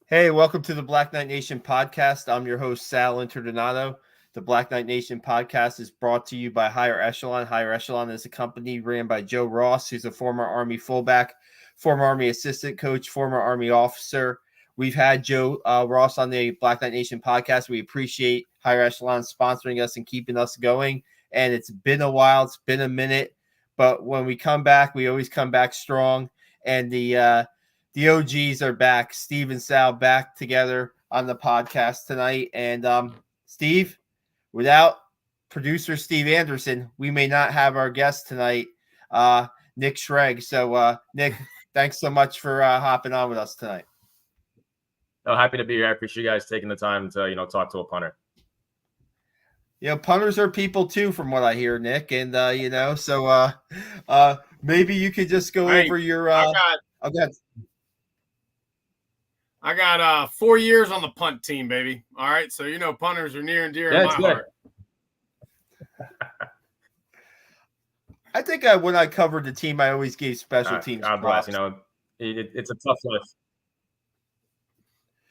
Hey, welcome to the Black Knight Nation podcast. I'm your host, Sal Interdonato. The Black Knight Nation podcast is brought to you by Higher Echelon. Higher Echelon is a company ran by Joe Ross, who's a former Army fullback, former Army assistant coach, former Army officer. We've had Joe Ross on the Black Knight Nation podcast. We appreciate Higher Echelon sponsoring us and keeping us going. And it's been a while. It's been a minute. But when we come back, we always come back strong. And the OGs are back. Steve and Sal back together on the podcast tonight. And Steve, without producer Steve Anderson, we may not have our guest tonight, Nick Schrage. So, Nick, thanks so much for hopping on with us tonight. Oh, happy to be here. I appreciate you guys taking the time to, talk to a punter. Punters are people too, from what I hear, Nick. And, so maybe you could just go over your I got 4 years on the punt team, baby. All right, so punters are near and dear to my heart. I think when I covered the team, I always gave special teams props. Bless. It's a tough life.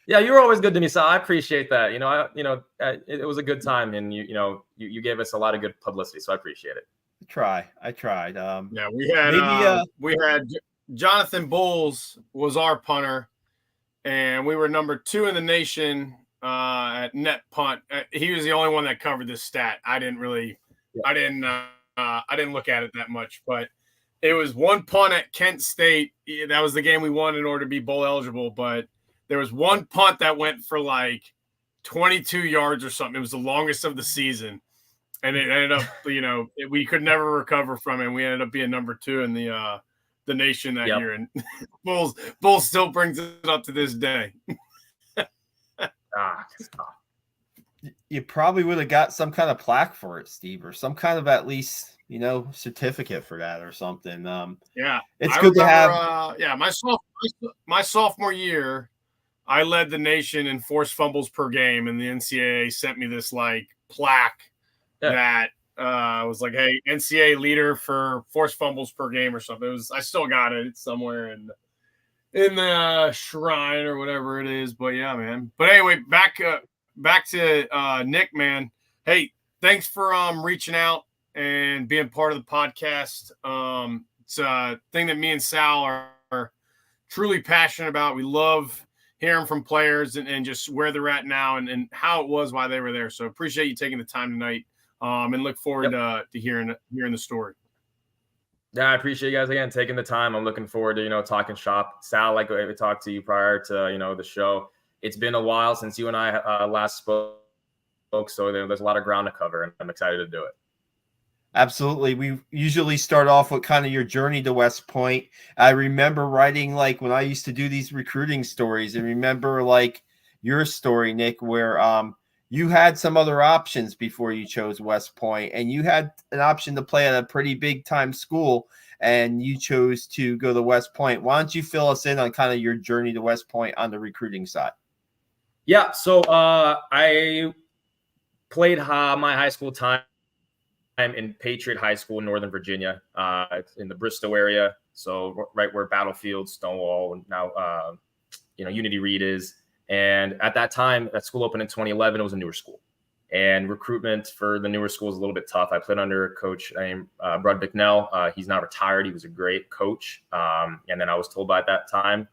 Yeah, you were always good to me, so I appreciate that. It was a good time, and you gave us a lot of good publicity, so I appreciate it. I tried. Yeah, we had Jonathan Bowles was our punter. And we were number 2 in the nation at net punt. He was the only one that covered this stat. I didn't look at it that much, but it was one punt at Kent State. That was the game we won in order to be bowl eligible. But there was one punt that went for like 22 yards or something. It was the longest of the season, and it ended up, we could never recover from it. And we ended up being number 2 in the nation that year, and Bulls still brings it up to this day. You probably would have got some kind of plaque for it, Steve, or some kind of at least certificate for that or something. It's good to have. My sophomore year, I led the nation in forced fumbles per game, and the NCAA sent me this plaque that. Was like, hey, NCAA leader for forced fumbles per game or something. I still got it. It's somewhere in the shrine or whatever it is. But yeah, man. But anyway, back to Nick, man. Hey, thanks for reaching out and being part of the podcast. It's a thing that me and Sal are truly passionate about. We love hearing from players and just where they're at now and how it was while they were there. So appreciate you taking the time tonight. And look forward to hearing the story. Yeah, I appreciate you guys again taking the time. I'm looking forward to talking shop. Sal, like we talked to you prior to the show. It's been a while since you and I last spoke, so there's a lot of ground to cover, and I'm excited to do it. Absolutely. We usually start off with kind of your journey to West Point. I remember writing when I used to do these recruiting stories, and remember your story, Nick, where you had some other options before you chose West Point, and you had an option to play at a pretty big time school, and you chose to go to West Point. Why don't you fill us in on kind of your journey to West Point on the recruiting side? Yeah. So I played my high school time in Patriot High School in Northern Virginia, in the Bristow area. So right where Battlefield, Stonewall, and now, Unity Reed is. And at that time, that school opened in 2011. It was a newer school, and recruitment for the newer school is a little bit tough. I played under a coach named Brud Bicknell. He's now retired. He was a great coach. And then I was told by at that time,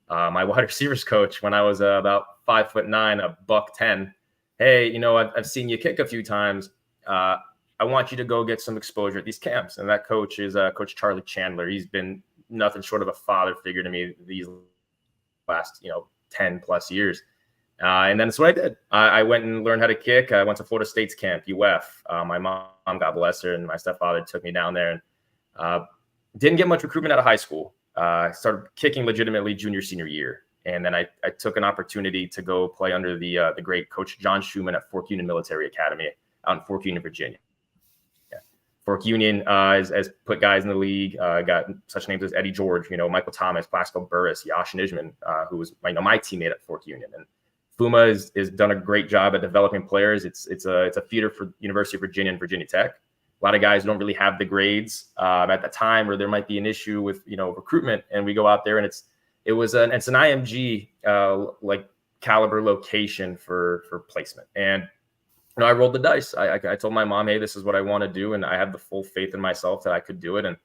my wide receivers coach, when I was about 5'9", $110, hey, I've seen you kick a few times. I want you to go get some exposure at these camps. And that coach is Coach Charlie Chandler. He's been nothing short of a father figure to me these last, 10 plus years. And then that's what I did. I went and learned how to kick. I went to Florida State's camp, UF. My mom, God bless her, and my stepfather took me down there, and didn't get much recruitment out of high school. I started kicking legitimately junior, senior year. And then I took an opportunity to go play under the great Coach John Schumann at Fork Union Military Academy out in Fork Union, Virginia. Fork Union has put guys in the league, got such names as Eddie George, Michael Thomas, Plaxico Burris, Yash Nijman, who was my teammate at Fork Union. And Fuma has done a great job at developing players. It's a feeder for University of Virginia and Virginia Tech. A lot of guys don't really have the grades at the time, where there might be an issue with recruitment. And we go out there, and it's an IMG like caliber location for placement. And I rolled the dice. I told my mom, hey, this is what I want to do, and I have the full faith in myself that I could do it. And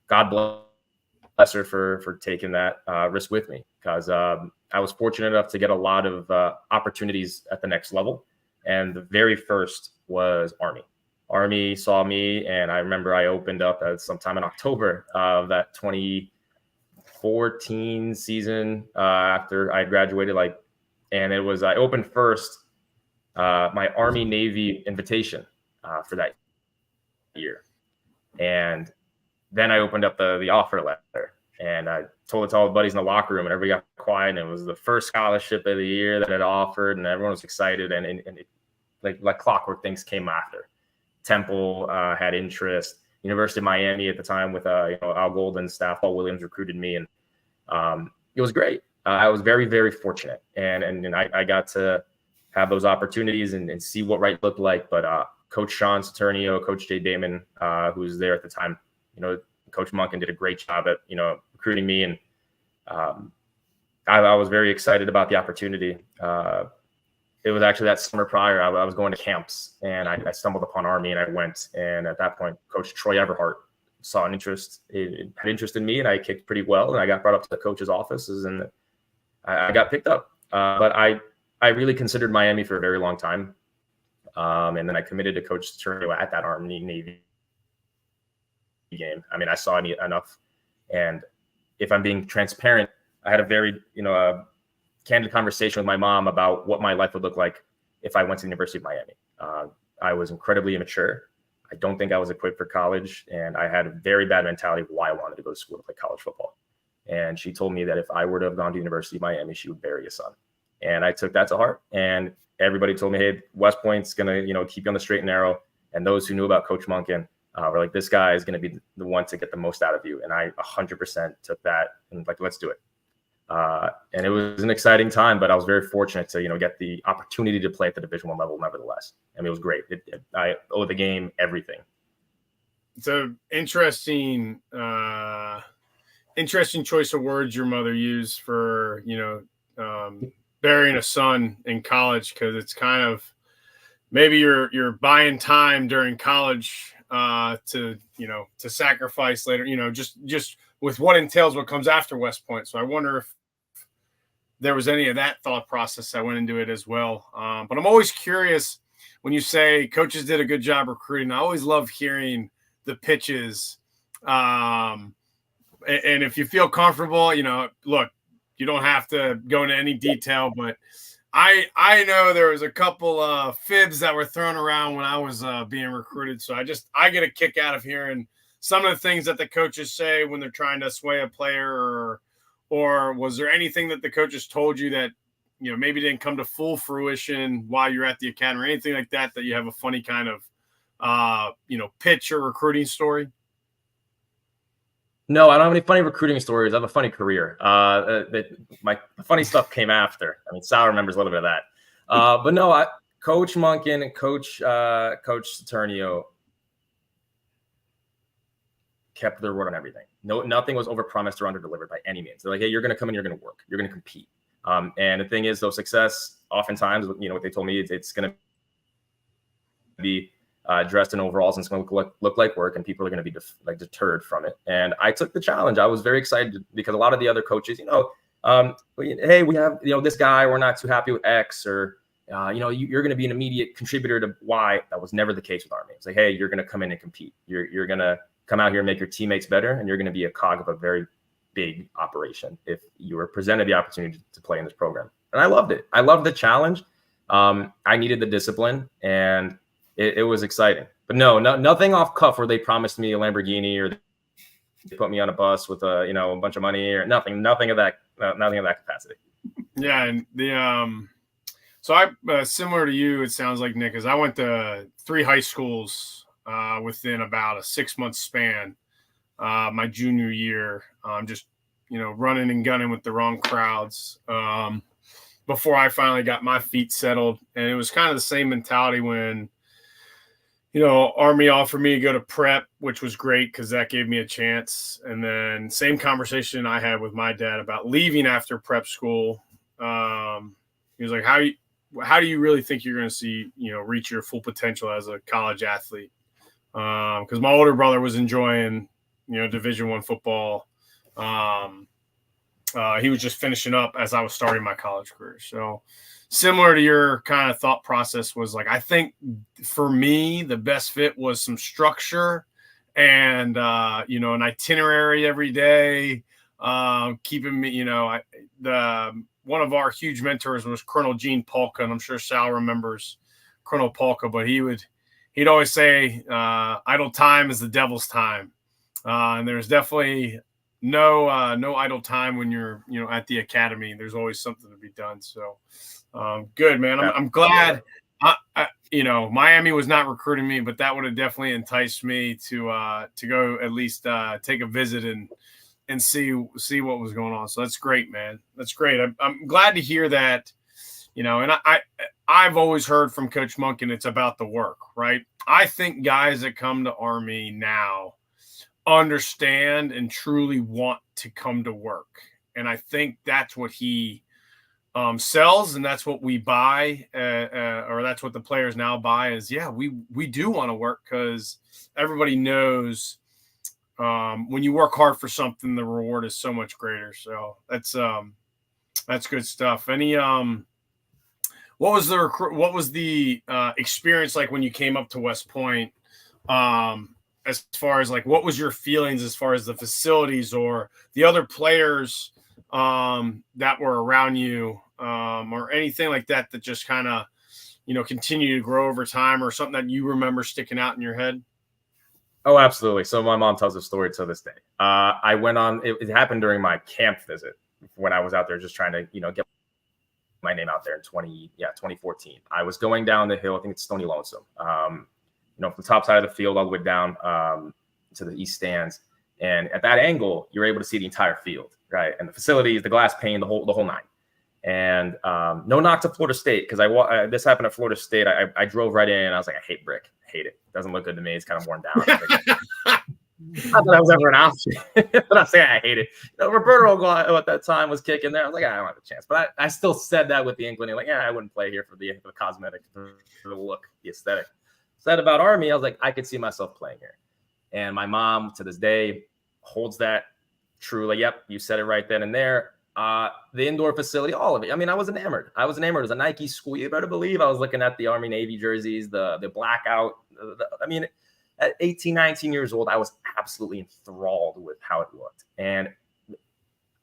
God bless her for taking that risk with me, because I was fortunate enough to get a lot of opportunities at the next level. And the very first was Army. Army saw me, and I remember I opened up at sometime in October of that 2014 season after I graduated. And it was, I opened first my Army Navy invitation for that year. And then I opened up the offer letter, and I told it to all the buddies in the locker room, and everybody got quiet. And it was the first scholarship of the year that it offered, and everyone was excited. And it, like clockwork, things came after. Temple had interest. University of Miami at the time with Al Golden's staff, Paul Williams recruited me, and it was great. I was very, very fortunate, and I got to have those opportunities and see what right looked like. But Coach Sean Saturnio, Coach Jay Damon, who was there at the time, Coach Monken did a great job at recruiting me, and I was very excited about the opportunity. It was actually that summer prior, I was going to camps, and I stumbled upon Army, and I went. And at that point, Coach Troy Everhart saw an interest, had interest in me, and I kicked pretty well. And I got brought up to the coach's offices, and I got picked up. But I really considered Miami for a very long time. And then I committed to Coach Saturnio at that Army Navy game. I mean, I saw enough. And if I'm being transparent, I had a very, candid conversation with my mom about what my life would look like if I went to the University of Miami. I was incredibly immature. I don't think I was equipped for college, and I had a very bad mentality of why I wanted to go to school to play college football. And she told me that if I were to have gone to the University of Miami, she would bury a son. And I took that to heart. And everybody told me, hey, West Point's going to, keep you on the straight and narrow. And those who knew about Coach Monken were like, this guy is going to be the one to get the most out of you. And I 100% took that and let's do it. And it was an exciting time, but I was very fortunate to, get the opportunity to play at the Division I level. Nevertheless, I mean, it was great. I owe the game everything. It's an interesting choice of words your mother used for, burying a son in college, because it's kind of maybe you're buying time during college to sacrifice later, just with what entails what comes after West Point. So I wonder if there was any of that thought process that went into it as well. But I'm always curious when you say coaches did a good job recruiting. I always love hearing the pitches. And if you feel comfortable, look, you don't have to go into any detail, but I know there was a couple of fibs that were thrown around when I was being recruited. So I get a kick out of hearing some of the things that the coaches say when they're trying to sway a player, or was there anything that the coaches told you that, maybe didn't come to full fruition while you're at the academy, or anything like that you have a funny kind of, pitch or recruiting story? No, I don't have any funny recruiting stories. I have a funny career. My funny stuff came after. I mean, Sal remembers a little bit of that. But no, Coach Monken and Coach Saturnio kept their word on everything. No, nothing was overpromised or underdelivered by any means. They're like, hey, you're going to come in, you're going to work, you're going to compete. And the thing is, though, success oftentimes, what they told me, it's going to be dressed in overalls, and it's going to look like work, and people are going to be deterred from it. And I took the challenge. I was very excited because a lot of the other coaches, hey, we have this guy, we're not too happy with X, or you're going to be an immediate contributor to Y. That was never the case with Army. It's like, hey, you're going to come in and compete. You're going to come out here and make your teammates better, and you're going to be a cog of a very big operation if you were presented the opportunity to play in this program. And I loved it. I loved the challenge. I needed the discipline, and it was exciting. But nothing off cuff where they promised me a Lamborghini or they put me on a bus with a bunch of money, or nothing of that capacity. Yeah, and so I similar to you, it sounds like, Nick, as I went to 3 high schools within about a 6-month span. My junior year, just running and gunning with the wrong crowds before I finally got my feet settled. And it was kind of the same mentality when Army offered me to go to prep, which was great because that gave me a chance. And then same conversation I had with my dad about leaving after prep school. He was like, how do you really think you're going to see, reach your full potential as a college athlete? Because my older brother was enjoying, Division I football. He was just finishing up as I was starting my college career. So similar to your kind of thought process was like, I think for me, the best fit was some structure and, an itinerary every day, keeping me, one of our huge mentors was Colonel Gene Polka, and I'm sure Sal remembers Colonel Polka, but he'd always say, idle time is the devil's time. And there's definitely no idle time when you're, at the academy. There's always something to be done. So good, man. I'm glad. Miami was not recruiting me, but that would have definitely enticed me to go at least take a visit and see what was going on. So that's great, man. That's great. I'm glad to hear that. And I've always heard from Coach Monken, it's about the work, right? I think guys that come to Army now understand and truly want to come to work. And I think that's what he sells, and that's what we buy, or that's what the players now buy is, we do want to work because everybody knows when you work hard for something, the reward is so much greater. So that's good stuff. Any what was the experience like when you came up to West Point? As far as like, what was your feelings as far as the facilities or the other players that were around you, or anything like that just kind of, continue to grow over time, or something that you remember sticking out in your head? Oh, absolutely. So my mom tells a story to this day. I went on, it happened during my camp visit when I was out there just trying to, get my name out there in 2014. I was going down the hill. I think it's Stony Lonesome. From the top side of the field all the way down to the east stands. And at that angle, you're able to see the entire field, right? And the facilities, the glass pane, the whole nine. And no knock to Florida State, because this happened at Florida State. I drove right in and I was like, I hate brick. Hate it. Doesn't look good to me. It's kind of worn down. Not that that was ever an option. But I'm saying I hate it. Roberto at that time was kicking there. I was like, I don't have a chance. But I still said that with the inkling, like, I wouldn't play here for the cosmetic, for the look, the aesthetic. Said about Army, I was like, I could see myself playing here. And my mom, to this day, holds that true. Like, yep, you said it right then and there. The indoor facility, all of it. I mean, I was enamored. It was a Nike school. You better believe I was looking at the Army Navy jerseys, the blackout. At 18, 19 years old, I was absolutely enthralled with how it looked. And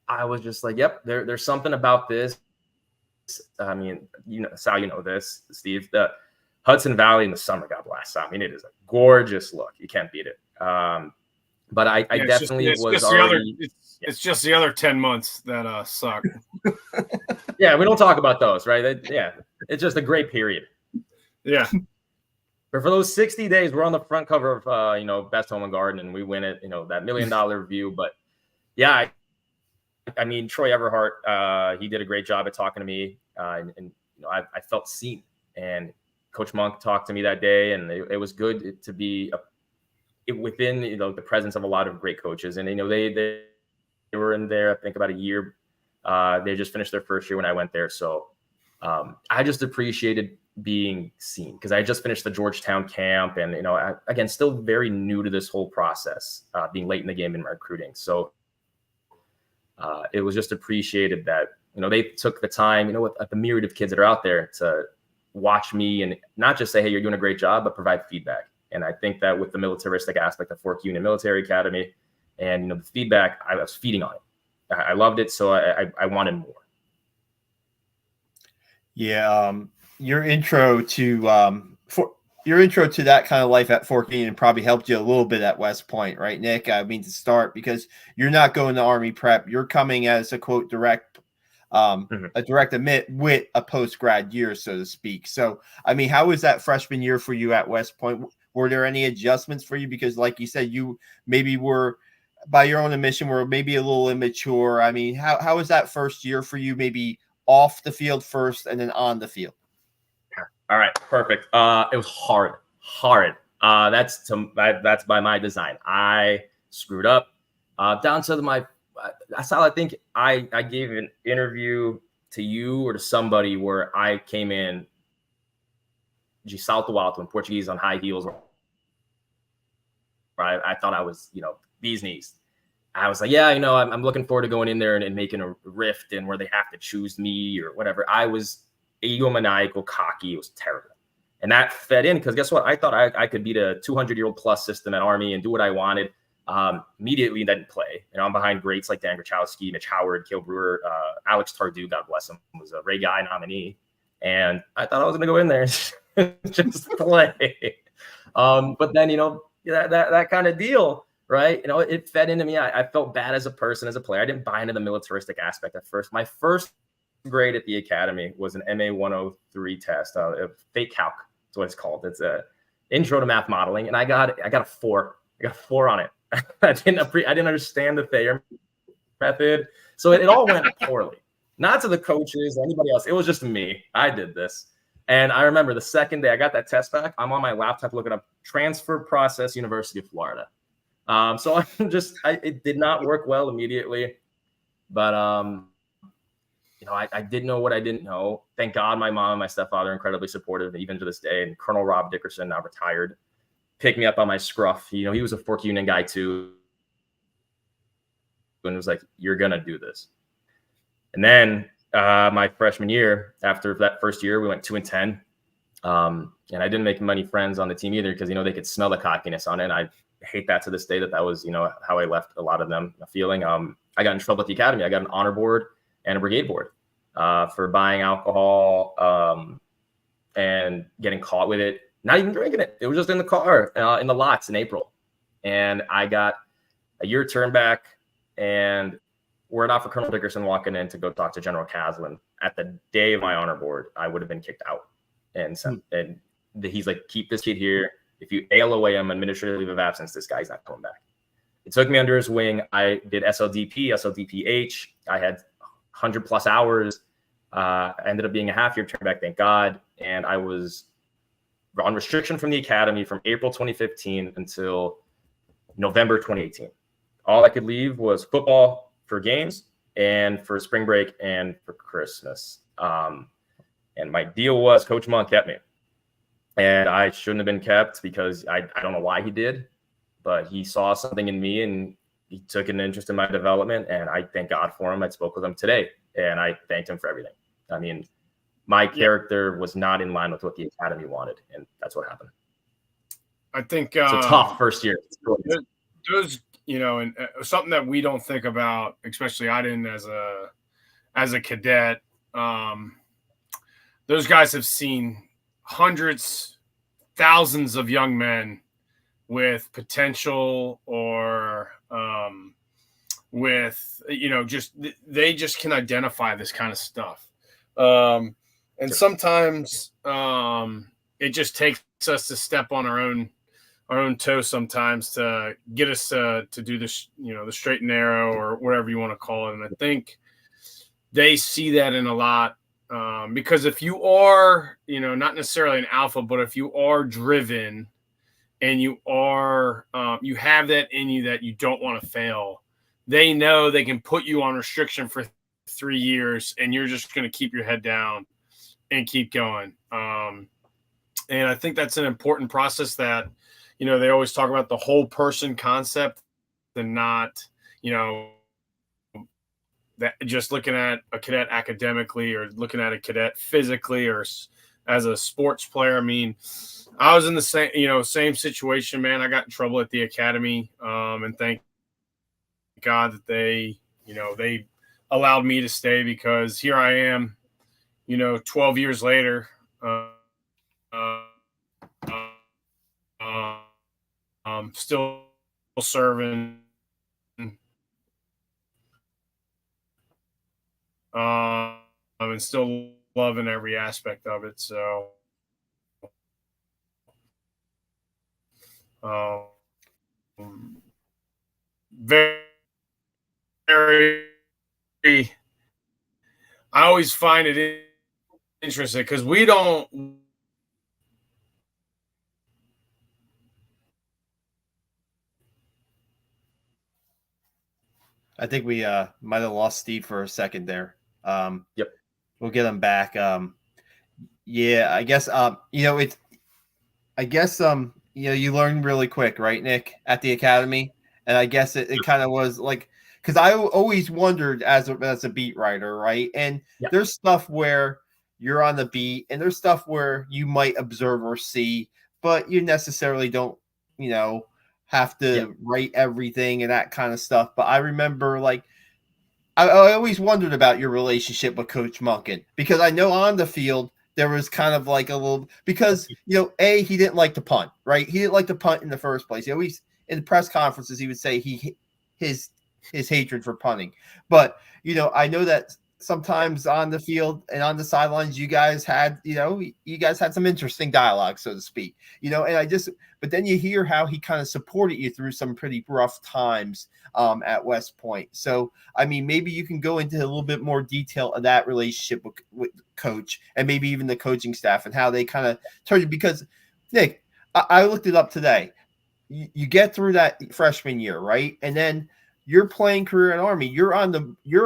I was just like, yep, there's something about this. I mean, Sal, this, Steve, the Hudson Valley in the summer, God bless. I mean, it is a gorgeous look. You can't beat it. But I definitely was already. It's just the other 10 months that suck. Yeah, we don't talk about those, right? It's just a great period. Yeah. But for those 60 days, we're on the front cover of Best Home and Garden, and we win it. That $1 million view. But yeah, I mean, Troy Everhart, he did a great job at talking to me, and I felt seen. And Coach Monk talked to me that day, and it was good to be within the presence of a lot of great coaches. And they were in there, I think, about a year. They just finished their first year when I went there, so I just appreciated being seen because I just finished the Georgetown camp, and again, still very new to this whole process, being late in the game in my recruiting. So it was just appreciated that they took the time, with the myriad of kids that are out there, to watch me and not just say, hey, you're doing a great job, but provide feedback. And I think that with the militaristic aspect of Fork Union Military Academy and the feedback, I was feeding on it. I loved it, so I wanted more. Yeah, your intro to that kind of life at Fork Union probably helped you a little bit at West Point, right, Nick? I mean, to start, because you're not going to Army prep, you're coming as a quote direct admit with a post-grad year, so to speak. So, I mean, how was that freshman year for you at West Point? Were there any adjustments for you? Because like you said, you maybe were, by your own admission, were maybe a little immature. I mean, how was that first year for you? Maybe off the field first and then on the field. All right, perfect. It was hard. That's by my design. I screwed up down to I think I gave an interview to you or to somebody where I came in de salto alto in Portuguese on high heels, where I thought I was, bee's knees. I was like, yeah, I'm looking forward to going in there and making a rift and where they have to choose me or whatever. I was egomaniacal, cocky. It was terrible. And that fed in because guess what? I thought I could beat a 200-year-old plus system at Army and do what I wanted. Immediately didn't play. I'm behind greats like Dan Grachowski, Mitch Howard, Cale Brewer, Alex Tardu, God bless him, was a Ray Guy nominee. And I thought I was going to go in there and just play. But then, that kind of deal, right? It fed into me. I felt bad as a person, as a player. I didn't buy into the militaristic aspect at first. My first grade at the academy was an MA 103 test, a fake calc. That's what it's called. It's a intro to math modeling. And I got a 4. I got a 4 on it. I didn't understand the Thayer method. So it all went poorly. Not to the coaches or anybody else. It was just me. I did this. And I remember the second day I got that test back, I'm on my laptop looking up transfer process, University of Florida. So it did not work well immediately. But, I didn't know what I didn't know. Thank God my mom and my stepfather are incredibly supportive, even to this day. And Colonel Rob Dickerson, now retired, picked me up on my scruff. He was a Fork Union guy too. And it was like, you're going to do this. And then my freshman year, after that first year, we went 2-10. And I didn't make many friends on the team either because, they could smell the cockiness on it. And I hate that to this day that was, how I left a lot of them feeling. I got in trouble at the academy. I got an honor board and a brigade board for buying alcohol and getting caught with it. Not even drinking it. It was just in the car in the lots in April. And I got a year turn back, and were it not for Colonel Dickerson walking in to go talk to General Caslin at the day of my honor board, I would have been kicked out. And he's like, keep this kid here. If you AL away him, administrative leave of absence, this guy's not coming back. It took me under his wing. I did SLDP, SLDPH. I had 100+ hours. Ended up being a half-year turn back, thank God. And I was on restriction from the academy from April 2015 until November 2018. All I could leave was football for games and for spring break and for Christmas. And my deal was Coach Monk kept me. And I shouldn't have been kept because I don't know why he did, but he saw something in me and he took an interest in my development. And I thank God for him. I spoke with him today and I thanked him for everything. I mean, my character was not in line with what the academy wanted, and that's what happened. I think it's a tough first year. Those, and something that we don't think about, especially I didn't as a cadet. Those guys have seen hundreds, thousands of young men with potential or with they just can identify this kind of stuff. And sometimes it just takes us to step on our own toes sometimes to get us to do this, the straight and narrow or whatever you want to call it. And I think they see that in a lot because if you are, not necessarily an alpha, but if you are driven and you are, you have that in you that you don't want to fail, they know they can put you on restriction for 3 years and you're just going to keep your head down and keep going. And I think that's an important process that, they always talk about the whole person concept and not, that just looking at a cadet academically or looking at a cadet physically or as a sports player. I mean, I was in the same situation, man. I got in trouble at the academy. And thank God that they allowed me to stay because here I am, 12 years later, still serving, and still loving every aspect of it. So, very, very, I always find it interesting because we don't. I think we might have lost Steve for a second there. Yep. We'll get him back. Yeah, I guess you learn really quick, right, Nick, at the academy, and I guess it kind of was like because I always wondered as a beat writer, right, and Yeah. there's stuff where you're on the beat, and there's stuff where you might observe or see, but you necessarily don't, have to write everything and that kind of stuff. But I remember like. I always wondered about your relationship with Coach Monken because I know on the field there was kind of like a little because he didn't like to punt, right? He didn't like to punt in the first place. He always in press conferences he would say his hatred for punting. But I know that sometimes on the field and on the sidelines you guys had some interesting dialogue, so to speak. But then you hear how he kind of supported you through some pretty rough times at West Point. So, I mean, maybe you can go into a little bit more detail of that relationship with Coach and maybe even the coaching staff and how they kind of turned you. Because, Nick, I looked it up today. You get through that freshman year, right? And then your playing career in Army, you're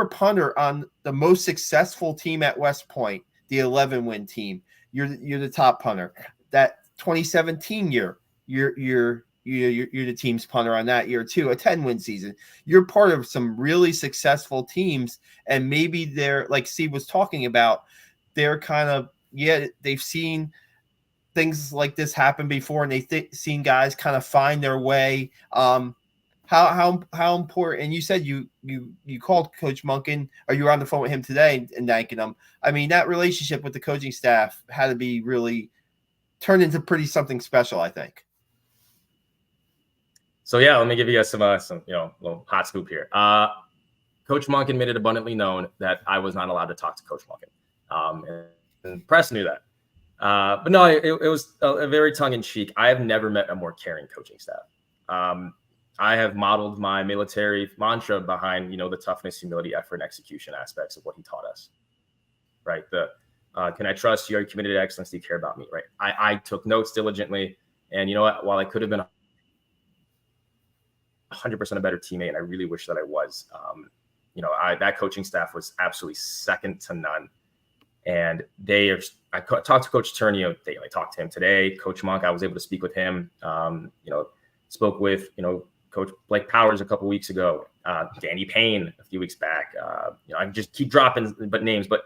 a punter on the most successful team at West Point, the 11-win team. You're the top punter. That 2017 year, you're the team's punter on that year too, a 10-win season. You're part of some really successful teams, and maybe they're like Steve was talking about. They're kind of they've seen things like this happen before, and they've seen guys kind of find their way. How important? And you said you called Coach Monken, or you were on the phone with him today and thanking him. I mean, that relationship with the coaching staff had to be really turned into pretty something special, I think. So yeah, let me give you guys some little hot scoop here. Coach Monken made it abundantly known that I was not allowed to talk to Coach Monken, and the press knew that. But no, it was a very tongue-in-cheek. I have never met a more caring coaching staff. I have modeled my military mantra behind, the toughness, humility, effort, and execution aspects of what he taught us. Right. Can I trust you? Are you committed to excellence? Do you care about me? Right. I took notes diligently, and you know what? While I could have been 100% a better teammate, and I really wish that I was, that coaching staff was absolutely second to none. And I talked to Coach Turnio daily. I talked to him today. Coach Monk, I was able to speak with him. Spoke with, Coach Blake Powers a couple weeks ago, Danny Payne a few weeks back. I just keep dropping names, but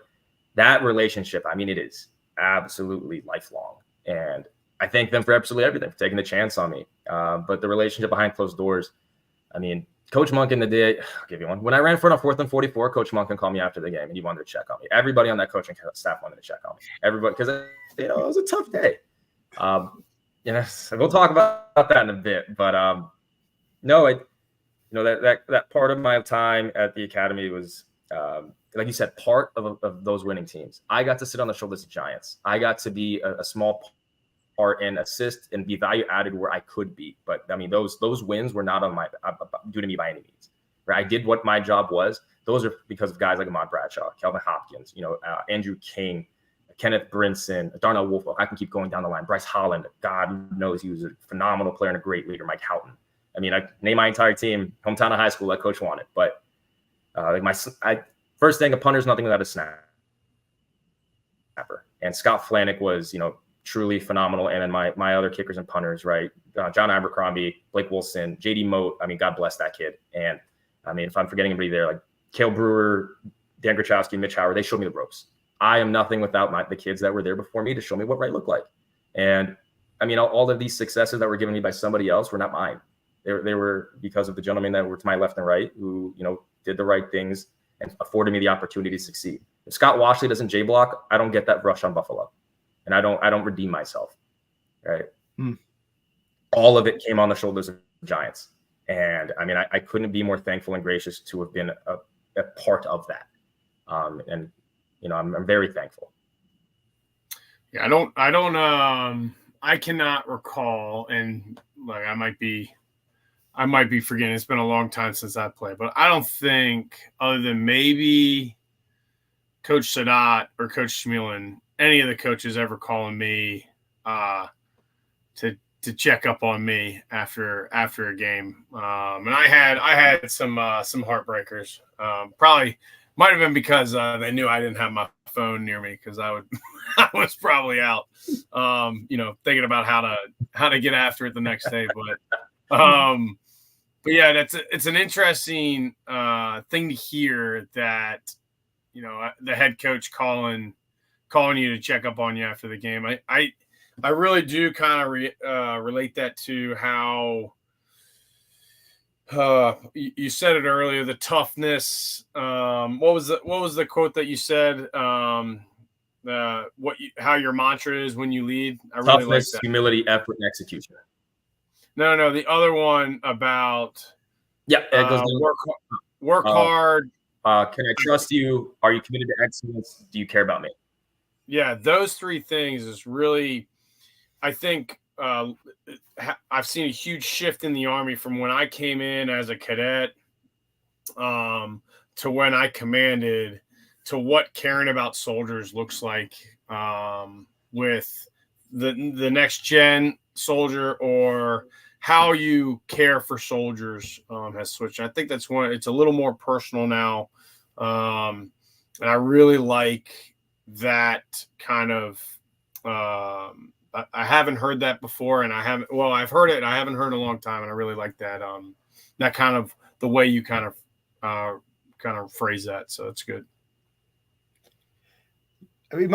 that relationship, I mean, it is absolutely lifelong. And I thank them for absolutely everything, for taking the chance on me. But the relationship behind closed doors, I mean, Coach Monken the day, I'll give you one. When I ran for on 4th and 44, Coach Monken called me after the game and he wanted to check on me. Everybody on that coaching staff wanted to check on me. Everybody, because it was a tough day. So we'll talk about that in a bit. But that part of my time at the academy was, like you said, part of those winning teams. I got to sit on the shoulders of giants. I got to be a small part and assist and be value added where I could be. But I mean, those wins were not due to me by any means. Right? I did what my job was. Those are because of guys like Ahmad Bradshaw, Kelvin Hopkins, Andrew King, Kenneth Brinson, Darnell Wolf. I can keep going down the line. Bryce Holland, God knows he was a phenomenal player and a great leader. Mike Houghton. I mean, I named my entire team, hometown of high school, like Coach wanted. But first thing, a punter is nothing without a snapper. And Scott Flanick was, truly phenomenal. And then my other kickers and punters, right? John Abercrombie, Blake Wilson, JD Moat. I mean, God bless that kid. And I mean, if I'm forgetting anybody there, like Cale Brewer, Dan Grachowski, Mitch Howard, they showed me the ropes. I am nothing without the kids that were there before me to show me what right looked like. And I mean, all of these successes that were given me by somebody else were not mine. They were because of the gentlemen that were to my left and right who, did the right things and afforded me the opportunity to succeed. If Scott Washley doesn't J block, I don't get that rush on Buffalo. And I don't redeem myself. Right. All of it came on the shoulders of giants. And I mean, I couldn't be more thankful and gracious to have been a part of that. I'm very thankful. Yeah, I cannot recall, and like I might be forgetting. It's been a long time since I played, but I don't think, other than maybe Coach Sadat or Coach Schmielen, any of the coaches ever calling me to check up on me after a game. And I had some heartbreakers. Probably might have been because they knew I didn't have my phone near me because I was probably out, thinking about how to get after it the next day. But yeah, it's an interesting thing to hear that, the head coach calling you to check up on you after the game. I really do kind of relate that to how you said it earlier, the toughness. What was the quote that you said? How your mantra is when you lead. I really Toughness, like that. humility, effort, and execution. No, the other one about it goes work hard. Can I trust you? Are you committed to excellence? Do you care about me? Yeah, those three things is really, I think, I've seen a huge shift in the Army from when I came in as a cadet to when I commanded, to what caring about soldiers looks like with the next gen soldier, or how you care for soldiers has switched. I think that's it's a little more personal now. And I really like that kind of, I haven't heard that before, and I've heard it and I haven't heard it in a long time. And I really like that, that kind of the way you kind of phrase that. So it's good. I mean,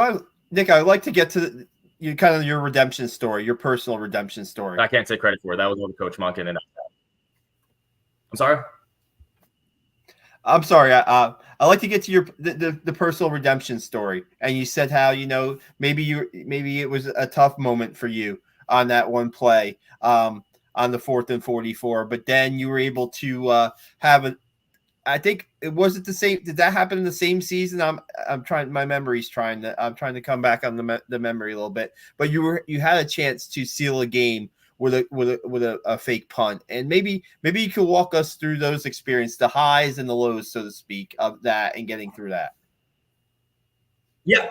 Nick, I would like to get to your redemption story, your personal redemption story. I can't take credit for it. That was over Coach Monken. And I'm sorry. I'd like to get to the personal redemption story. And you said how, maybe it was a tough moment for you on that one play on the 4th and 44, but then you were able to have I think it wasn't the same. Did that happen in the same season? I'm trying to come back on the memory a little bit, but you had a chance to seal a game with a fake punt, and maybe you could walk us through those experiences, the highs and the lows, so to speak, of that and getting through that. Yeah,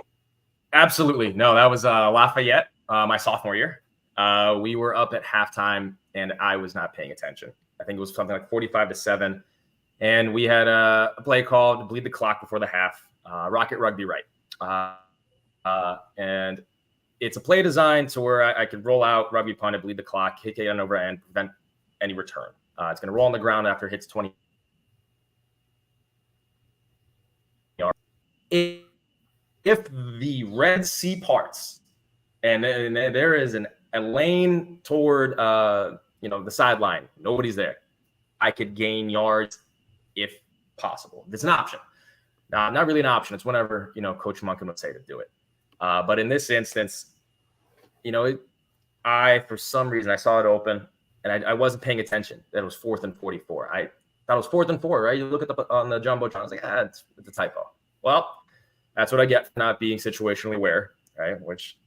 absolutely. No, that was Lafayette, my sophomore year. We were up at halftime, and I was not paying attention. I think it was something like 45-7, and we had a play called to bleed the clock before the half. Rocket Rugby right, and it's a play designed to where I could roll out, rugby punt, bleed the clock, kick it on over, and prevent any return. It's going to roll on the ground after it hits 20 yards. If the Red Sea parts, and there is a lane toward the sideline, nobody's there, I could gain yards if possible. It's an option. Not really an option. It's whenever Coach Monken would say to do it. But in this instance, for some reason I saw it open and I wasn't paying attention. That it was 4th and 44. I thought it was 4th and 4, right? You look at on the jumbotron. I was like, it's a typo. Well, that's what I get for not being situationally aware, right? Which,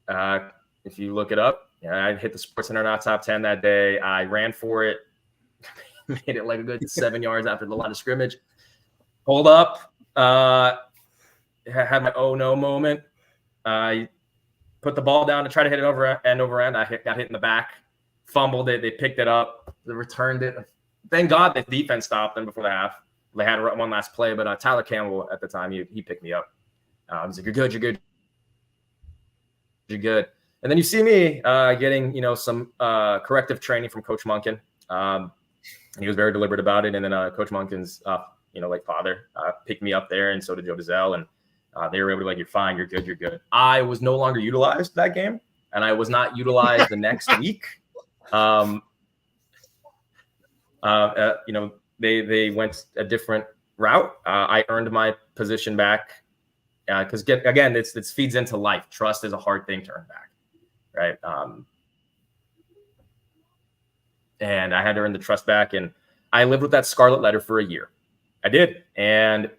if you look it up, I hit the SportsCenter top 10 that day. I ran for it, made it like a good 7 yards after the line of scrimmage. Hold up, had my oh no moment. I put the ball down to try to hit it over end. I got hit in the back, fumbled it. They picked it up. They returned it. Thank God the defense stopped them before the half. They had one last play, but Tyler Campbell at the time, he picked me up. I was like, "You're good. And then you see me getting some corrective training from Coach Monken. He was very deliberate about it. And then Coach Monken's like father picked me up there, and so did Joe Dizelle, and they were able to "You're fine, you're good." I was no longer utilized that game, and I was not utilized the next week. They went a different route. I earned my position back because again, this feeds into life. Trust is a hard thing to earn back, right? And I had to earn the trust back, and I lived with that scarlet letter for a year. I did, and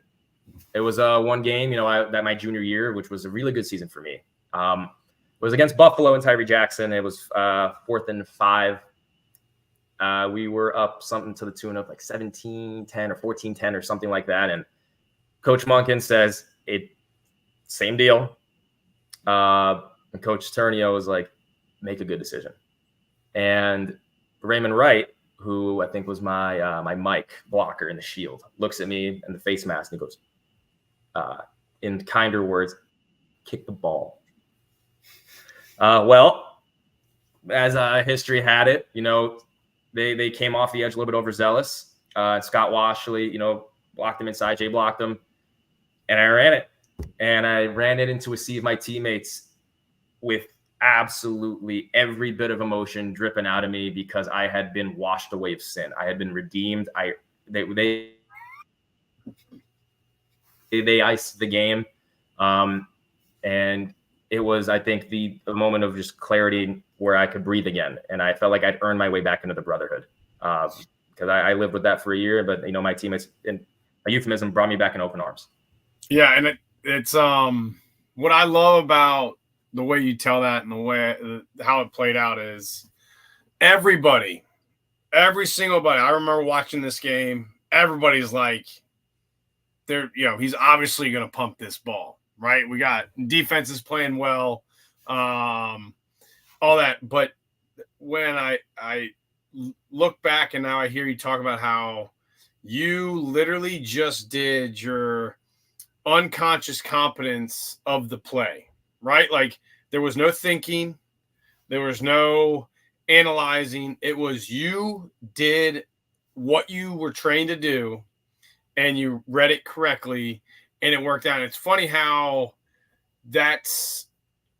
it was one game, that my junior year, which was a really good season for me. It was against Buffalo and Tyree Jackson. It was 4th and 5. We were up something to the tune of like 17-10 or 14-10 or something like that. And Coach Monken says, same deal. And Coach Turnio was like, make a good decision. And Raymond Wright, who I think was my mic blocker in the shield, looks at me in the face mask and he goes, in kinder words, kick the ball. Well, as history had it, they came off the edge a little bit overzealous. Scott Washley, blocked him inside. Jay blocked him, and I ran it. And I ran it into a sea of my teammates with absolutely every bit of emotion dripping out of me because I had been washed away of sin. I had been redeemed. They iced the game. And it was, I think, the moment of just clarity where I could breathe again. And I felt like I'd earned my way back into the brotherhood. Because I lived with that for a year, but my teammates and a euphemism brought me back in open arms. Yeah. And it's what I love about the way you tell that and the way how it played out is every single buddy. I remember watching this game. Everybody's like, he's obviously going to pump this ball, right? We got defenses playing well, all that. But when I look back and now I hear you talk about how you literally just did your unconscious competence of the play, right? Like there was no thinking, there was no analyzing. It was you did what you were trained to do and you read it correctly and it worked out. And it's funny how that's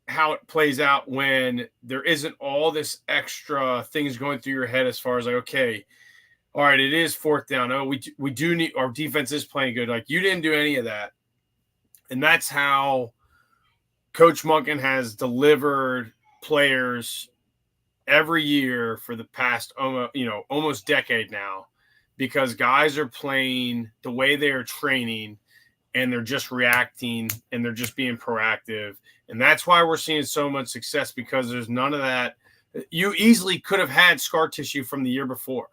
how it plays out when there isn't all this extra things going through your head as far as like, okay, all right, it is fourth down. Oh, we do need, our defense is playing good. Like you didn't do any of that. And that's how Coach Monken has delivered players every year for the past almost decade now, because guys are playing the way they are training and they're just reacting and they're just being proactive. And that's why we're seeing so much success, because there's none of that. You easily could have had scar tissue from the year before.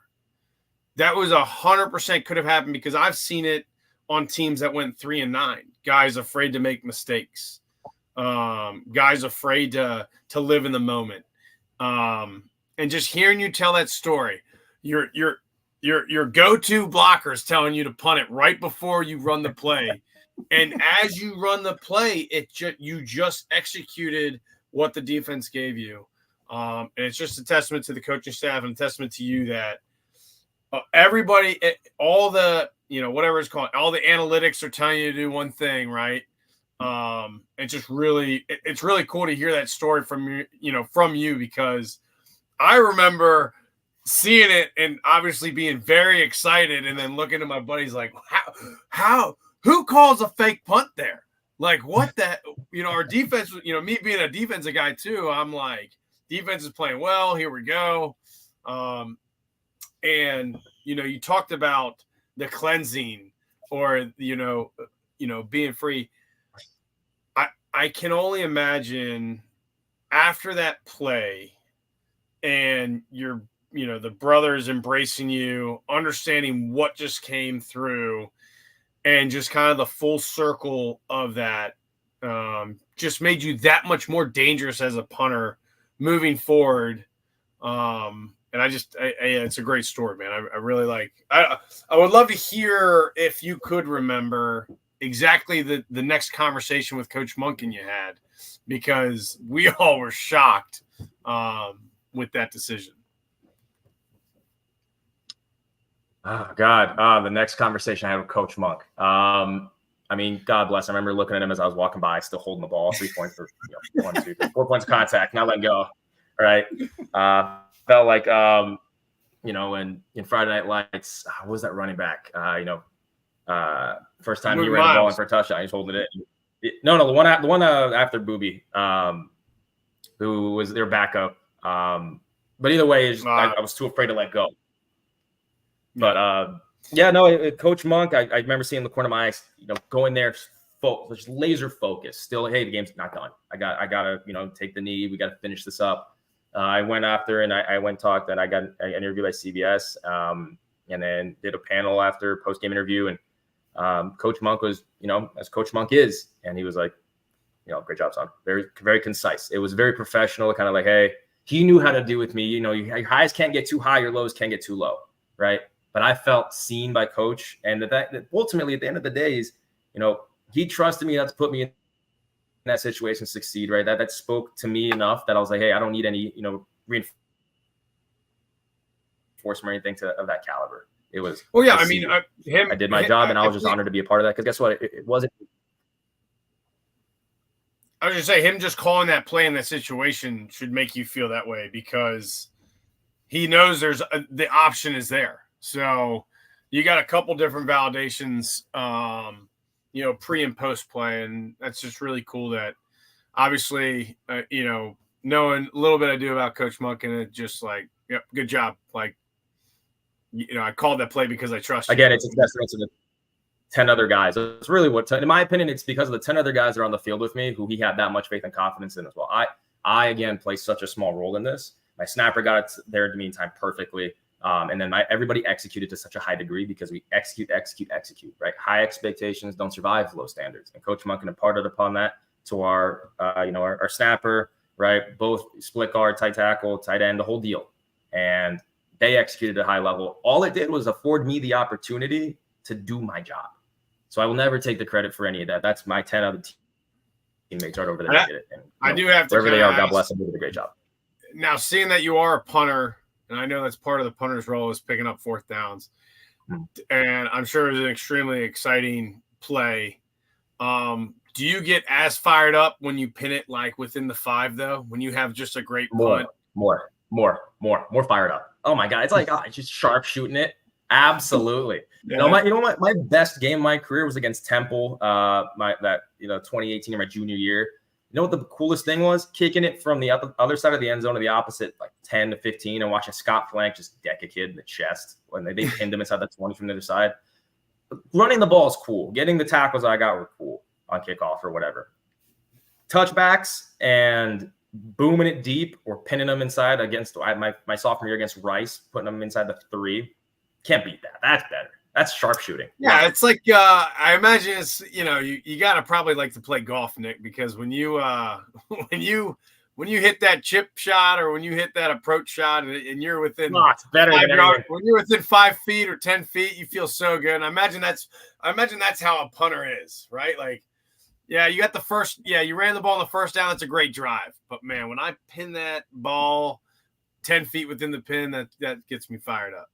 That was 100% could have happened, because I've seen it on teams that went 3-9. Guys afraid to make mistakes. Guys afraid to live in the moment. And just hearing you tell that story, your go-to blocker is telling you to punt it right before you run the play. And as you run the play, you just executed what the defense gave you. And it's just a testament to the coaching staff and a testament to you that everybody, all the, whatever it's called, all the analytics are telling you to do one thing, right? It's just really, it's really cool to hear that story from you, because I remember seeing it and obviously being very excited, and then looking at my buddies like, who calls a fake punt there? Like what that, our defense, me being a defensive guy too, I'm like, defense is playing well, here we go. And, you talked about the cleansing or, being free. I can only imagine after that play and the brothers embracing you, understanding what just came through, and just kind of the full circle of that just made you that much more dangerous as a punter moving forward. And it's a great story, man. I really like, I would love to hear if you could remember exactly the next conversation with Coach Monken you had, because we all were shocked with that decision. Oh God. The next conversation I had with Coach Monk. God bless. I remember looking at him as I was walking by, still holding the ball, 3 points for 1, 2, 3, 4 points of contact, not letting go. All right. Felt like, in Friday Night Lights, what was that running back? First time he ran the ball in for a touchdown, he's holding it. No, the one after Booby, who was their backup. But either way, I was too afraid to let go. But Coach Monk, I remember seeing the corner of my eyes, going there, just laser focused. Still, hey, the game's not done. I gotta, take the knee. We gotta finish this up. I went after and I went talked, and I got an interview by CBS, and then did a panel after post-game interview. And Coach Monk was, as Coach Monk is, and he was like, great job, son. Very, very concise. It was very professional, kind of like, hey, he knew how to do with me. Your highs can't get too high, your lows can't get too low, right? But I felt seen by Coach, and that ultimately at the end of the day is, he trusted me not to put me in that situation succeed, right? That spoke to me enough that I was like, hey, I don't need any, reinforcement or anything of that caliber. It was, well, yeah, I I mean, I did my job, and I was just honored to be a part of that. Because guess what? It wasn't. I was just say him just calling that play in that situation should make you feel that way because he knows the option is there. So you got a couple different validations, pre and post play, and that's just really cool. That obviously, knowing a little bit I do about Coach Monk, and it just like, yep, good job. Like, I called that play because I trust you. Again, it's a testament to the 10 other guys. It's really in my opinion, it's because of the 10 other guys that are on the field with me who he had that much faith and confidence in as well. I again, play such a small role in this. My snapper got it there in the meantime perfectly. And then everybody executed to such a high degree because we execute, right? High expectations don't survive low standards. And Coach Monk imparted upon that to our snapper, right? Both split guard, tight tackle, tight end, the whole deal. And they executed at a high level. All it did was afford me the opportunity to do my job. So I will never take the credit for any of that. That's my 10 other teammates right over there. Did it. And, I do have to wherever they are, God bless them, they did a great job. Now, seeing that you are a punter, and I know that's part of the punter's role is picking up fourth downs, and I'm sure it was an extremely exciting play. Do you get as fired up when you pin it like within the 5 though? When you have just a great punt? More fired up. Oh my God, it's like it's just sharp shooting it. Absolutely. Yeah. My best game of my career was against Temple. 2018 or my junior year. You know what the coolest thing was? Kicking it from the other side of the end zone to the opposite, like 10 to 15, and watching Scott Flank just deck a kid in the chest when they pinned him inside the 20 from the other side. Running the ball is cool. Getting the tackles I got were cool on kickoff or whatever. Touchbacks and booming it deep or pinning them inside against my sophomore year against Rice, putting them inside the 3. Can't beat that. That's better. That's sharpshooting. Yeah, it's like I imagine it's you gotta probably like to play golf, Nick, because when you hit that chip shot or when you hit that approach shot and you're within it's better than yards, when you're within 5 feet or 10 feet, you feel so good. And I imagine that's how a punter is, right? Like, yeah, you got you ran the ball on the first down. That's a great drive. But man, when I pin that ball 10 feet within the pin, that gets me fired up.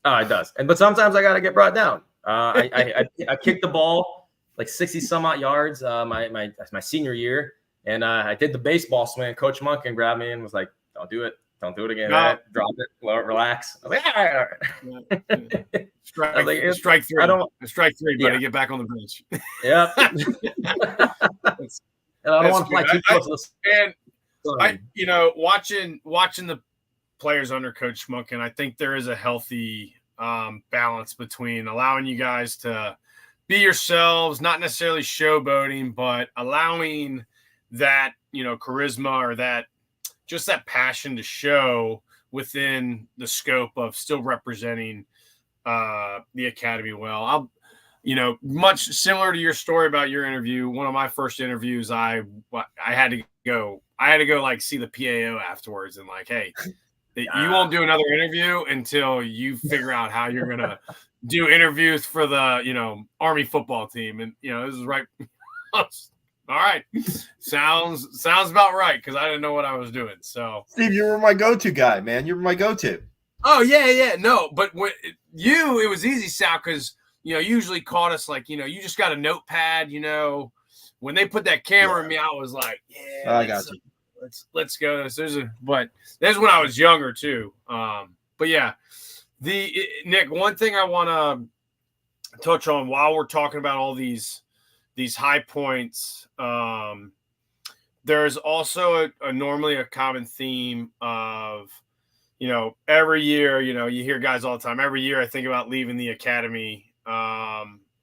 Oh, it does. But sometimes I got to get brought down. I kicked the ball like 60 some odd yards my senior year. And I did the baseball swing. Coach Monk grabbed me and was like, don't do it. Don't do it again. No. Drop it. Relax. I was like, Strike 3. Strike 3, buddy. Get back on the bench. Yeah. And I don't want to play too close to the watching the players under Coach Monk, and I think there is a healthy balance between allowing you guys to be yourselves, not necessarily showboating, but allowing that charisma or that passion to show within the scope of still representing the academy well. Much similar to your story about your interview. One of my first interviews, I had to go like see the PAO afterwards and like, hey. You won't do another interview until you figure out how you're going to do interviews for the, Army football team. And, this is right. All right. Sounds about right. Because I didn't know what I was doing. So Steve, you were my go-to guy, man. You were my go-to. Oh yeah. No, but it was easy, Sal, because, you usually caught us like, you just got a notepad, when they put that camera in me, I was like, yeah, I got you. Let's go. But that's when I was younger too. But yeah, Nick, one thing I want to touch on while we're talking about all these high points, there's also normally a common theme of, every year, you hear guys all the time. Every year I think about leaving the academy,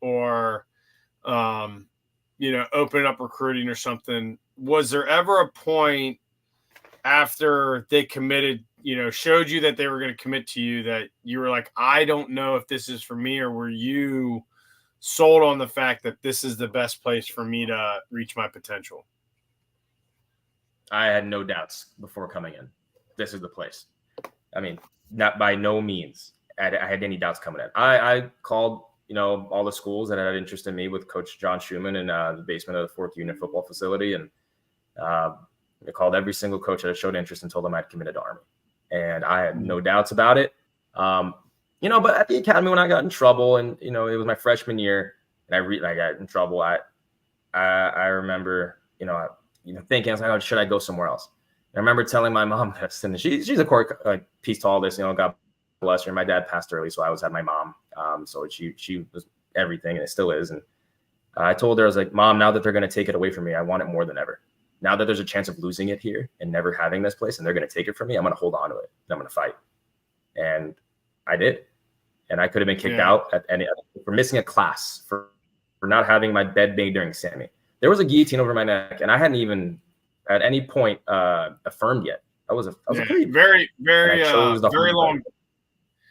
or opening up recruiting or something. Was there ever a point after they committed, showed you that they were going to commit to you that you were like, I don't know if this is for me, or were you sold on the fact that this is the best place for me to reach my potential? I had no doubts before coming in. This is the place. I mean, not by no means I had any doubts coming in. I called all the schools that had interest in me with Coach John Schumann in the basement of the 4th Unit football facility. And I called every single coach that showed interest and told them I'd committed to Army. And I had no doubts about it. But at the academy, when I got in trouble, and, it was my freshman year, and I got in trouble, I remember, thinking, I was like, oh, should I go somewhere else? And I remember telling my mom this, and she's a core piece to all this, God bless her. My dad passed early, so I always had my mom. So she was everything, and it still is. And I told her, I was like, Mom, now that they're going to take it away from me, I want it more than ever. Now that there's a chance of losing it here and never having this place, and they're going to take it from me, I'm going to hold on to it. And I'm going to fight. And I did. And I could have been kicked out for missing a class, for not having my bed made during Sammy. There was a guillotine over my neck, and I hadn't even at any point affirmed yet. I was a pretty very long.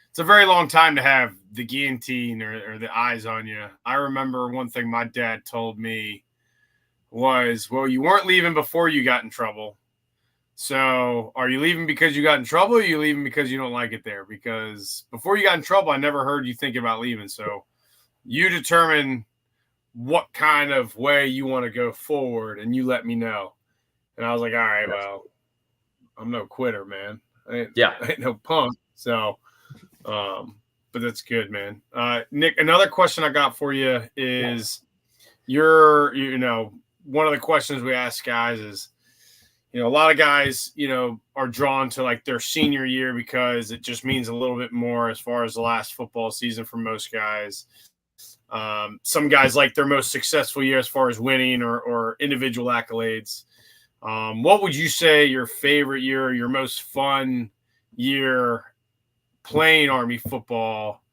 It's a very long time to have the guillotine or the eyes on you. I remember one thing my dad told me was, well, you weren't leaving before you got in trouble. So are you leaving because you got in trouble, or are you leaving because you don't like it there? Because before you got in trouble, I never heard you thinking about leaving. So you determine what kind of way you want to go forward, and you let me know. And I was like, all right, well, I'm no quitter, man. I ain't no punk. So, but that's good, man. Nick, another question I got for you is one of the questions we ask guys is, a lot of guys, are drawn to like their senior year because it just means a little bit more as far as the last football season for most guys. Some guys like their most successful year as far as winning or individual accolades. What would you say your favorite year, your most fun year playing Army football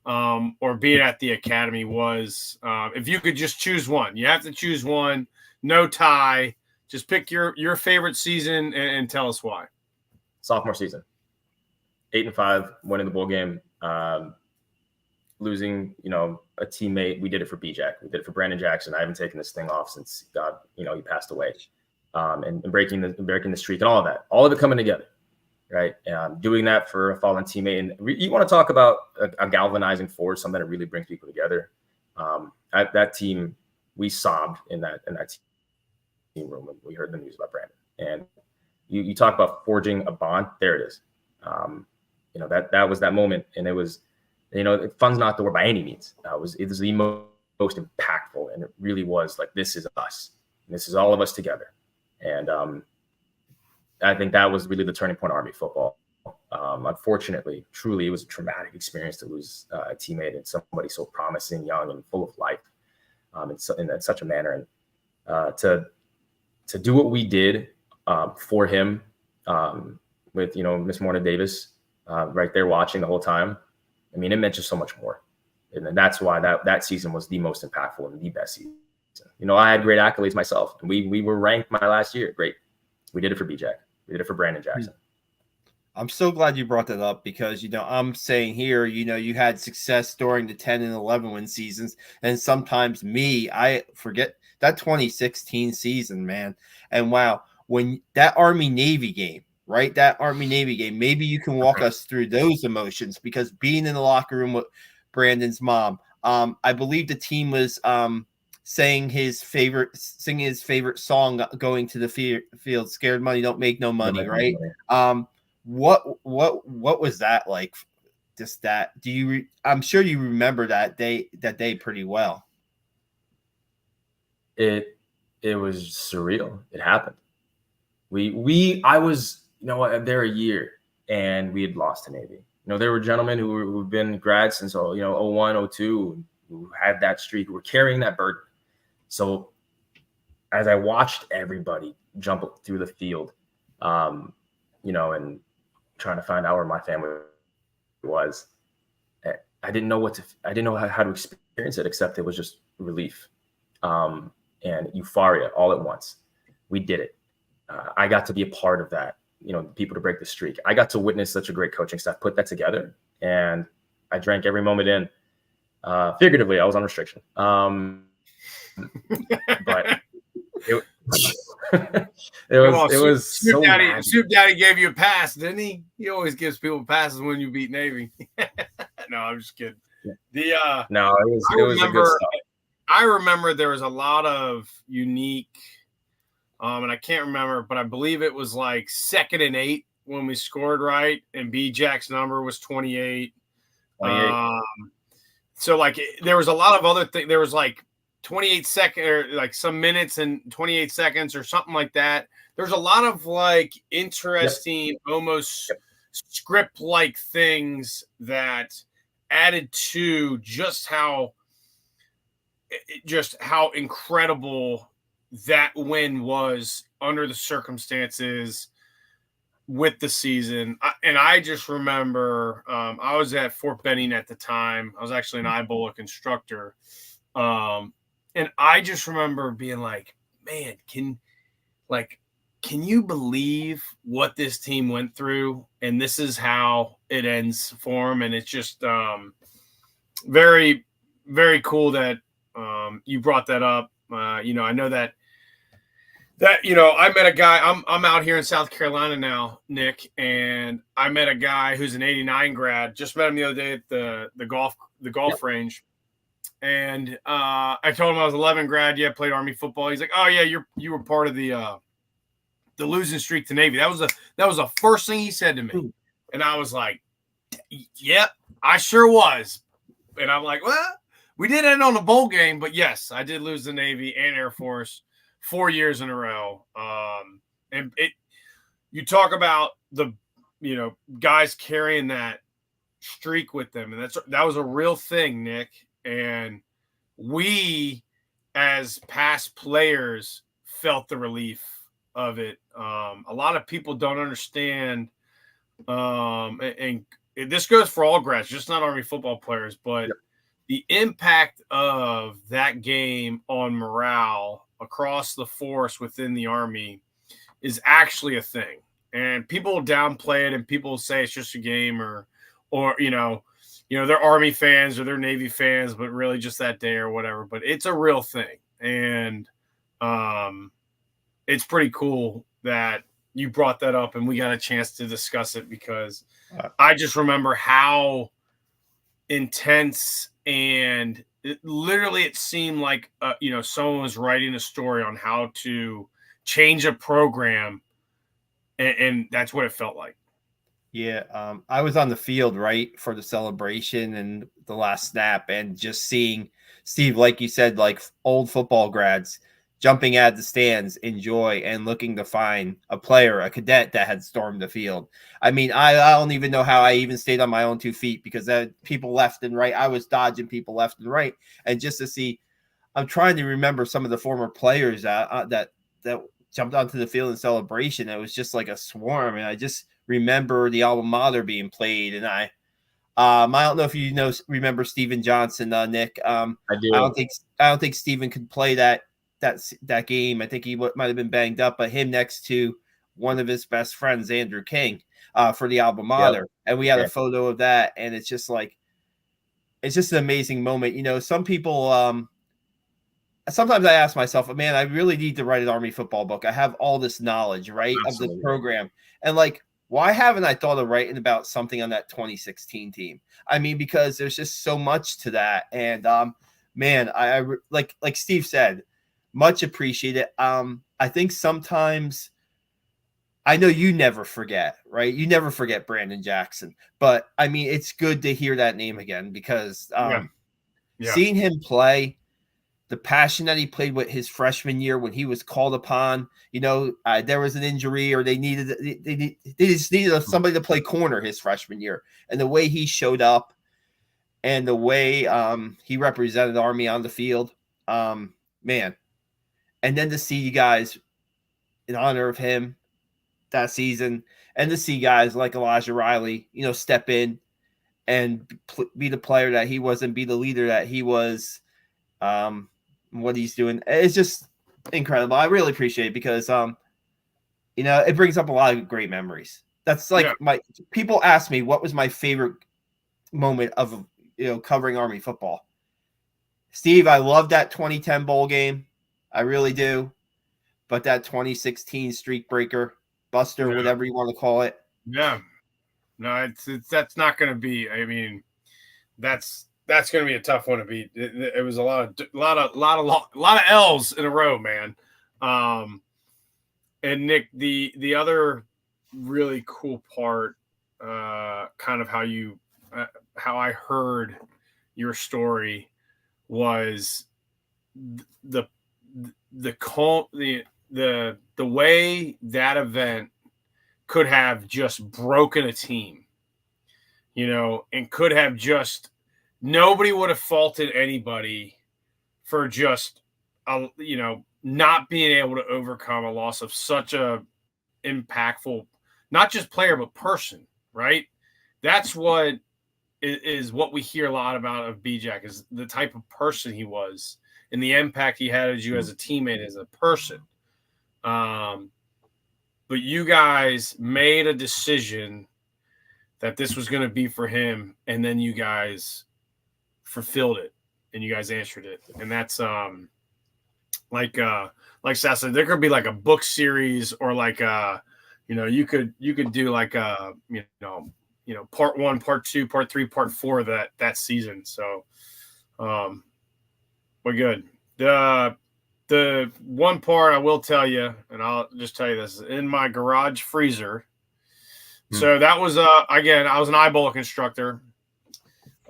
or being at the academy was? If you could just choose one, you have to choose one, no tie. Just pick your favorite season and tell us why. Sophomore season, 8-5, winning the bowl game, losing, a teammate. We did it for B-Jack. We did it for Brandon Jackson. I haven't taken this thing off since God, he passed away. And breaking the streak and all of that, all of it coming together, right? Doing that for a fallen teammate. And you want to talk about a galvanizing force, something that really brings people together. That team, we sobbed in that team room when we heard the news about Brandon. And you talk about forging a bond. There it is. That was that moment. And it was, fun's not the word by any means. It was the most impactful. And it really was like, this is us. This is all of us together. And I think that was really the turning point of Army football. Unfortunately, truly, it was a traumatic experience to lose a teammate and somebody so promising, young, and full of life in such a manner. And to do what we did for him with, Miss Morna Davis right there watching the whole time, I mean, it meant just so much more. And that's why that season was the most impactful and the best season. I had great accolades myself. And we were ranked my last year. Great. We did it for B-Jack. We did it for Brandon Jackson. I'm so glad you brought that up because, I'm saying here, you had success during the 10 and 11 win seasons. And sometimes I forget that 2016 season, man. And wow, when that Army-Navy game, right? That Army-Navy game, maybe you can walk us through those emotions because being in the locker room with Brandon's mom, I believe the team was singing his favorite song going to the field, Scared Money Don't Make No Money, right? What was that like? Just that, I'm sure you remember that day pretty well. It was surreal. It happened. I was, there a year and we had lost to Navy. There were gentlemen who've been grads since 01, 02, who had that streak, who were carrying that burden. So as I watched everybody jump through the field, and trying to find out where my family was, I didn't know how to experience it, except it was just relief and euphoria all at once. We did it. I got to be a part of that, people to break the streak. I got to witness such a great coaching staff put that together, and I drank every moment in. Figuratively, I was on restriction. But it was Soup Daddy gave you a pass, didn't he? He always gives people passes when you beat Navy. No, I'm just kidding. No, it was a good stuff. I remember there was a lot of unique, and I can't remember, but I believe it was like 2nd and 8 when we scored, right? And B-Jack's number was 28. 28. So like there was a lot of other things. There was like 28 seconds, or like some minutes and 28 seconds or something like that. There's a lot of like interesting, almost script-like things that added to just how incredible that win was under the circumstances with the season. And I just remember I was at Fort Benning at the time. I was actually an IBOLC instructor. And I just remember being like, man, can you believe what this team went through? And this is how it ends for them. And it's just very, very cool that you brought that up. I know that I met a guy. I'm out here in South Carolina now, Nick, and I met a guy who's an '89 grad. Just met him the other day at the golf range, and I told him I was 11 grad. Yeah, played Army football. He's like, "Oh yeah, you were part of the losing streak to Navy." That was the first thing he said to me, and I was like, "Yep, I sure was." And I'm like, "Well, we did end on a bowl game, but yes, I did lose the Navy and Air Force 4 years in a row." And you talk about the guys carrying that streak with them, and that was a real thing, Nick. And we, as past players, felt the relief of it. A lot of people don't understand, and this goes for all grads, just not Army football players, but the impact of that game on morale across the force within the Army is actually a thing. And people downplay it, and people say it's just a game, or they're Army fans or they're Navy fans, but really just that day or whatever. But it's a real thing. And it's pretty cool that you brought that up and we got a chance to discuss it, because I just remember how intense, and it seemed like someone was writing a story on how to change a program, and that's what it felt like. Yeah, I was on the field right for the celebration and the last snap, and just seeing Steve, like you said, like old football grads jumping out of the stands in joy and looking to find a player, a cadet that had stormed the field. I mean, I don't even know how I even stayed on my own 2 feet, because people left and right. I was dodging people left and right. And just to see, I'm trying to remember some of the former players that jumped onto the field in celebration. It was just like a swarm. And I just remember the alma mater being played. And I don't know if you remember Steven Johnson, Nick. I do. I don't think Steven could play that game. I think he might have been banged up, but him next to one of his best friends, Andrew King, for the alma mater. And we had a photo of that. And it's just an amazing moment. Some people, sometimes I ask myself, man, I really need to write an Army football book. I have all this knowledge, right, Absolutely. Of the program. And why haven't I thought of writing about something on that 2016 team? I mean, because there's just so much to that. And man, I like Steve said, much appreciated. I think sometimes, I know you never forget, right? You never forget Brandon Jackson, but I mean, it's good to hear that name again, because seeing him play, the passion that he played with his freshman year when he was called upon, there was an injury, or they just needed somebody to play corner his freshman year, and the way he showed up and the way he represented Army on the field, man. And then to see you guys in honor of him that season, and to see guys like Elijah Riley, step in and be the player that he was and be the leader that he was, what he's doing, it's just incredible. I really appreciate it, because it brings up a lot of great memories. That's my people ask me what was my favorite moment of covering Army football. Steve, I love that 2010 bowl game. I really do. But that 2016 streak breaker, buster, whatever you want to call it. Yeah. No, that's not going to be, I mean, that's that's going to be a tough one to beat. It was a lot of L's in a row, man. And Nick, the other really cool part, kind of how I heard your story was the way that event could have just broken a team, and could have just nobody would have faulted anybody for just not being able to overcome a loss of such a impactful, not just player but person, right? That's what is what we hear a lot about of B-Jack, is the type of person he was and the impact he had as you as a teammate, as a person. But you guys made a decision that this was going to be for him, and then you guys fulfilled it and you guys answered it. And that's like Sal said, there could be like a book series, or like you could do like part 1, part 2, part 3, part 4 that season. So we're good. The one part I will tell you, and I'll just tell you this, in my garage freezer. So that was again, I was an eyeball instructor.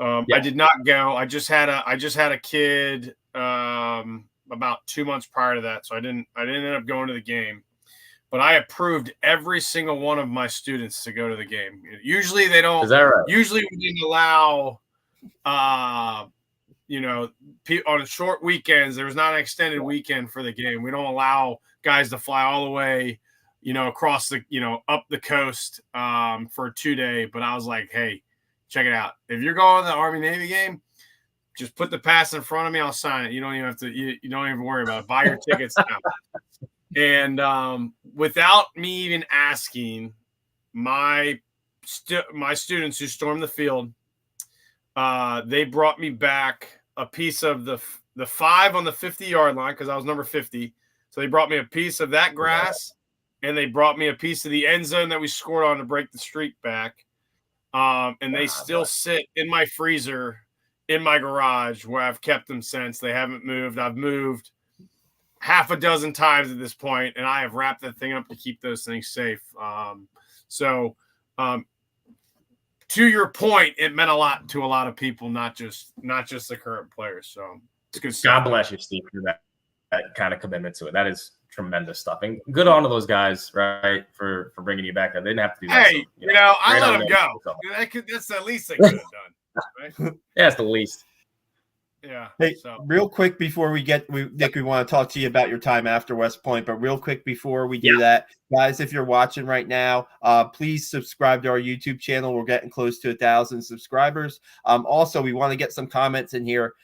I did not go. I just had a kid about 2 months prior to that, so I didn't end up going to the game. But I approved every single one of my students to go to the game. Usually they don't. Is that right? Usually we didn't allow, on short weekends. There was not an extended weekend for the game. We don't allow guys to fly all the way, across the, up the coast for a 2-day. But I was like, hey, check it out. If you're going to the Army-Navy game, just put the pass in front of me. I'll sign it. You don't even have to. You don't even worry about it. Buy your tickets now. And without me even asking, my students who stormed the field, they brought me back a piece of the 5 on the 50-yard line, because I was number 50. So they brought me a piece of that grass, and they brought me a piece of the end zone that we scored on to break the streak back. And they still sit in my freezer in my garage, where I've kept them since. They haven't moved. I've moved half a dozen times at this point, and I have wrapped that thing up to keep those things safe. To your point, it meant a lot to a lot of people, not just the current players. So it's good stuff. God bless you, Steve, for that kind of commitment to it. That is tremendous stuff, and good on to those guys, right, for bringing you back. They didn't have to do that. Hey, I let them go. That's the least they could have done, right? Yeah, it's the least. Yeah. Hey, real quick before Nick, we want to talk to you about your time after West Point, but real quick before we do that, guys, if you're watching right now, please subscribe to our YouTube channel. We're getting close to 1,000 subscribers. Also, we want to get some comments in here.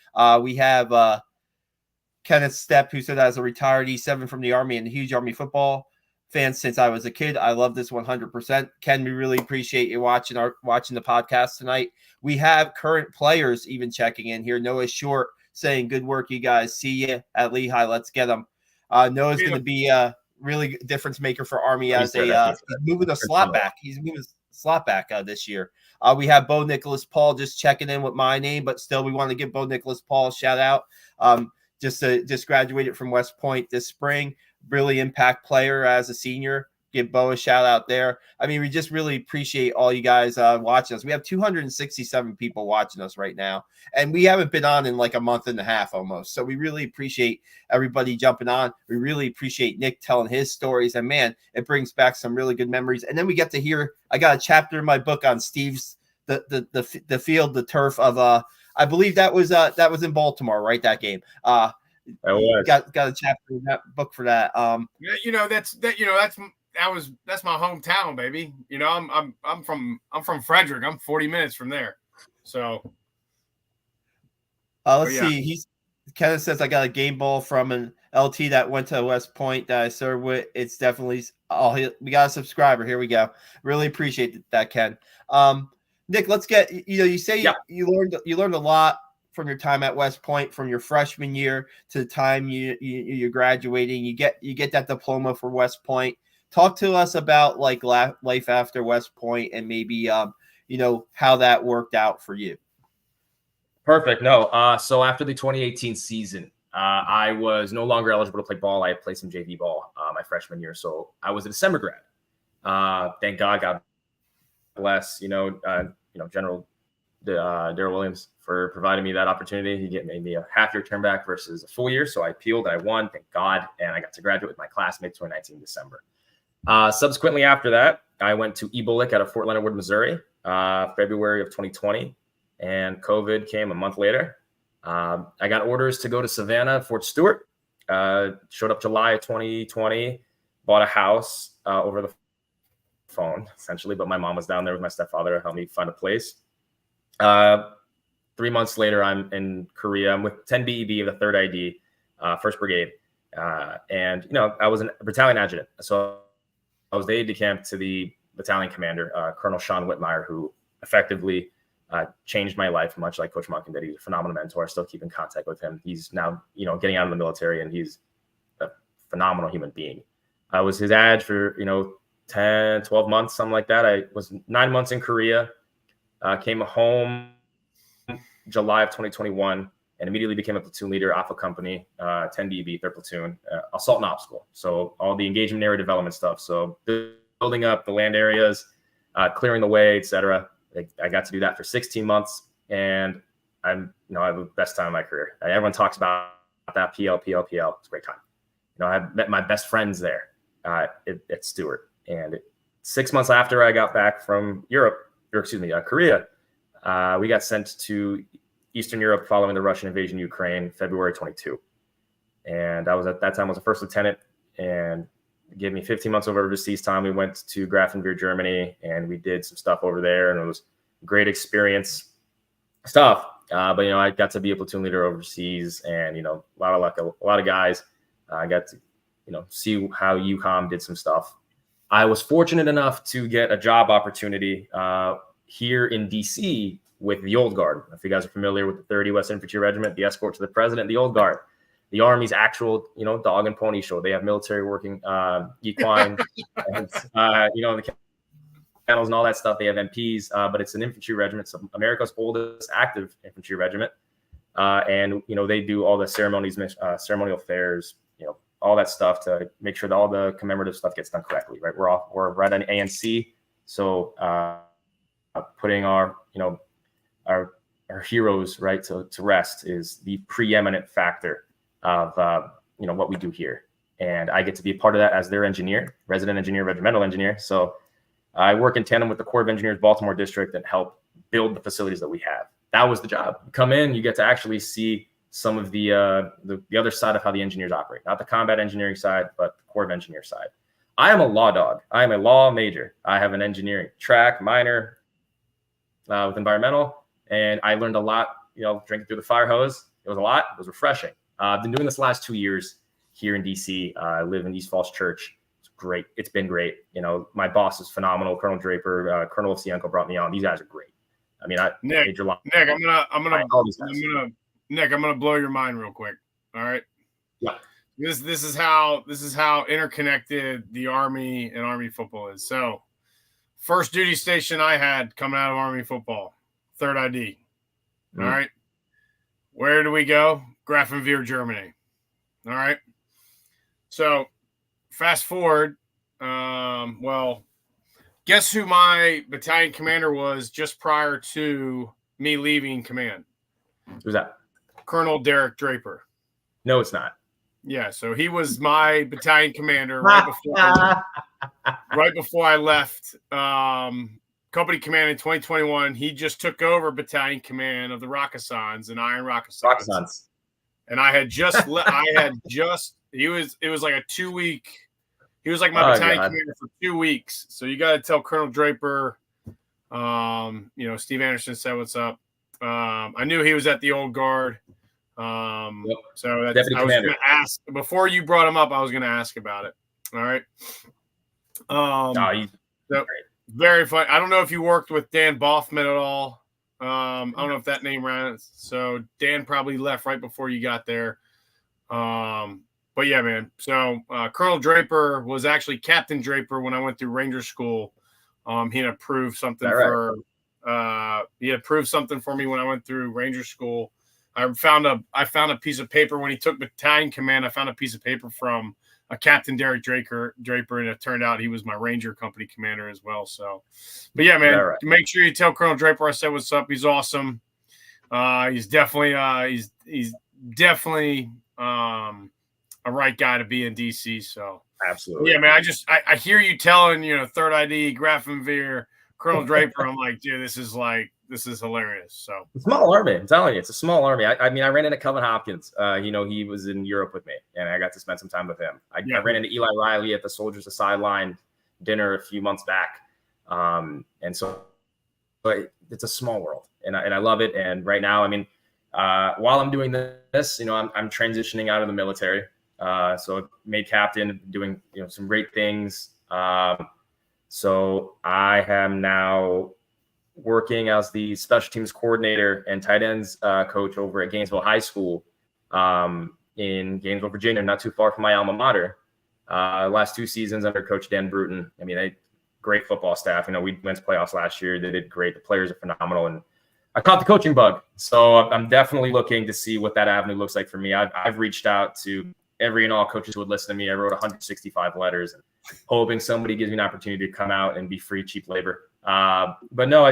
We have Kenneth Stepp, who said, as a retired E7 from the Army and a huge Army football fan since I was a kid, I love this 100%. Ken, we really appreciate you watching the podcast tonight. We have current players even checking in here. Noah Short saying, good work, you guys. See you at Lehigh. Let's get them. Noah's going to be a really difference maker for Army as he's moving a slot back. He's moving slot back this year. We have Bo Nicholas Paul just checking in with my name, but still we want to give Bo Nicholas Paul a shout out. Just graduated from West Point this spring. Really impact player as a senior. Give Bo a shout out there. I mean, we just really appreciate all you guys watching us. We have 267 people watching us right now, and we haven't been on in like a month and a half almost. So we really appreciate everybody jumping on. We really appreciate Nick telling his stories, and man, it brings back some really good memories. And then we get to hear. I got a chapter in my book on Steve's the field, the turf of I believe that was in Baltimore, right? That game. Got a chapter in that book for that. That's my hometown, baby. I'm from Frederick. I'm 40 minutes from there. So let's see. Kenneth says I got a game ball from an LT that went to West Point that I served with. It's definitely we got a subscriber. Here we go. Really appreciate that, Ken. Nick, let's get you say you learned a lot from your time at West Point, from your freshman year to the time you're graduating. You get that diploma for West Point. Talk to us about like life after West Point and maybe how that worked out for you. Perfect. No. So after the 2018 season, I was no longer eligible to play ball. I had played some JV ball my freshman year, so I was a December grad. Thank God bless General Darrell Williams for providing me that opportunity. He made me a half-year term back versus a full year, so I appealed. I won, thank God, and I got to graduate with my classmates 2019 December. Subsequently after that, I went to Ebolik out of Fort Leonard Wood, Missouri, February of 2020, and COVID came a month later. I got orders to go to Savannah, Fort Stewart. Showed up July of 2020, bought a house over the phone, essentially, but my mom was down there with my stepfather to help me find a place. 3 months later, I'm in Korea. I'm with 10 BEB of the 3rd ID, 1st Brigade. And, I was a battalion adjutant. So I was the aide-de-camp to the battalion commander, Colonel Sean Whitmire, who effectively changed my life, much like Coach Monken did. He's a phenomenal mentor. I still keep in contact with him. He's now, getting out of the military, and he's a phenomenal human being. I was his adj for, 10, 12 months, something like that. I was 9 months in Korea, came home July of 2021, and immediately became a platoon leader, Alpha Company, 10 DB, 3rd Platoon, Assault and Op School. So all the engagement area development stuff. So building up the land areas, clearing the way, etc. I got to do that for 16 months, and I had the best time of my career. Everyone talks about that PL. It's a great time. I met my best friends there at Stewart. And 6 months after I got back from Korea, we got sent to Eastern Europe following the Russian invasion of Ukraine, February 22. And I was at that time, I was a first lieutenant, and gave me 15 months of overseas time. We went to Grafenwehr, Germany, and we did some stuff over there, and it was a great experience stuff. But I got to be a platoon leader overseas, and a lot of luck, a lot of guys. I got to see how UCOM did some stuff. I was fortunate enough to get a job opportunity here in DC with the Old Guard. If you guys are familiar with the 30 West Infantry Regiment, the escort to the president, the Old Guard, the Army's actual, dog and pony show. They have military working equine, and, the kennels and all that stuff. They have MPs, but it's an infantry regiment. So America's oldest active infantry regiment. And, they do all the ceremonies, ceremonial fairs, all that stuff to make sure that all the commemorative stuff gets done correctly, right? We're right on ANC. So putting our heroes, right, to rest is the preeminent factor of, what we do here. And I get to be a part of that as their engineer, resident engineer, regimental engineer. So I work in tandem with the Corps of Engineers, Baltimore District, and help build the facilities that we have. That was the job. You come in, you get to actually see some of the other side of how the engineers operate, not the combat engineering side, but the Corps of Engineers side. I am a law dog. I am a law major. I have an engineering track minor with environmental, and I learned a lot, drinking through the fire hose. It was a lot. It was refreshing. I've been doing this the last 2 years here in DC. I live in East Falls Church. It's great. It's been great. My boss is phenomenal. Colonel Draper, Colonel Ovsienko brought me on. These guys are great. I mean, Nick, I'm gonna blow your mind real quick. All right. Yeah. This is how interconnected the Army and Army football is. So, first duty station I had coming out of Army football, 3rd ID. All right. Where do we go? Grafenwehr, Germany. All right. So, fast forward. Guess who my battalion commander was just prior to me leaving command? Who's that? Colonel Derek Draper. No, it's not. Yeah, so he was my battalion commander right before I left company command in 2021. He just took over battalion command of the Rakasans and Iron Rakasans. And I had just it was like a 2 week. He was like my battalion commander for 2 weeks. So you got to tell Colonel Draper, Steve Anderson said what's up. I knew he was at the Old Guard. So I was going to ask before you brought him up. I was going to ask about it. All right. So very fun. I don't know if you worked with Dan Boffman at all. I don't know if that name ran. So Dan probably left right before you got there. But yeah, man. So Colonel Draper was actually Captain Draper when I went through Ranger School. He had approved something for He had proved something for me when I went through Ranger School. I found a piece of paper when he took battalion command. I found a piece of paper from a Captain Derek Draper, and it turned out he was my Ranger company commander as well. So, but yeah, man, Right. make sure you tell Colonel Draper I said what's up. He's awesome. He's definitely a right guy to be in DC. So Absolutely. yeah, man. I hear you telling, Third ID, Grafenveer, Colonel Draper. I'm like, dude, this is hilarious. So Small army. I'm telling you, it's a small army. I mean, I ran into Kelvin Hopkins. He was in Europe with me, and I got to spend some time with him. I ran into Eli Riley at the Soldiers of Sideline dinner a few months back. And so, but it's a small world, and I love it. And right now, I mean, while I'm doing this, I'm transitioning out of the military. So I made captain, doing some great things. So I am now working as the special teams coordinator and tight ends coach over at Gainesville High School in Gainesville, Virginia, not too far from my alma mater. Last 2 seasons under Coach Dan Bruton. I mean, great football staff. We went to playoffs last year. They did great. The players are phenomenal, and I caught the coaching bug. So I'm definitely looking to see what that avenue looks like for me. I've reached out to every and all coaches who would listen to me. I wrote 165 letters, and hoping somebody gives me an opportunity to come out and be free, cheap labor. But no,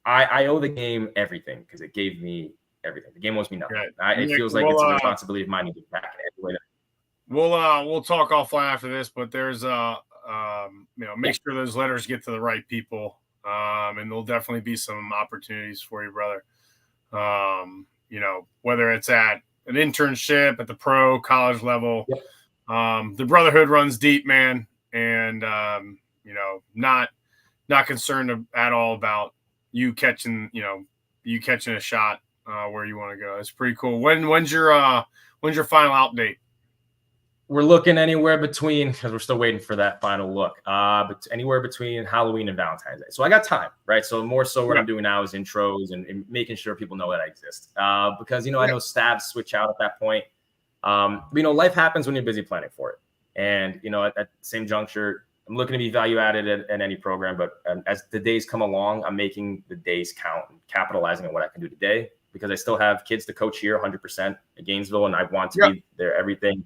I owe the game everything because it gave me everything. The game owes me nothing. Right. It feels like it's a responsibility of mine to get back. We'll talk offline after this, but there's make sure those letters get to the right people. And there'll definitely be some opportunities for you, brother. Whether it's at an internship at the pro college level, the brotherhood runs deep, man. And, not concerned at all about you catching a shot where you want to go. It's pretty cool. When's your final out date? We're looking anywhere between, because we're still waiting for that final look, but anywhere between Halloween and Valentine's Day. So I got time, right? So more so what I'm doing now is intros and making sure people know that I exist. Because, I know stabs switch out at that point. Life happens when you're busy planning for it. And, at the same juncture, I'm looking to be value added at any program. But as the days come along, I'm making the days count and capitalizing on what I can do today, because I still have kids to coach here 100% at Gainesville. And I want to be there, everything,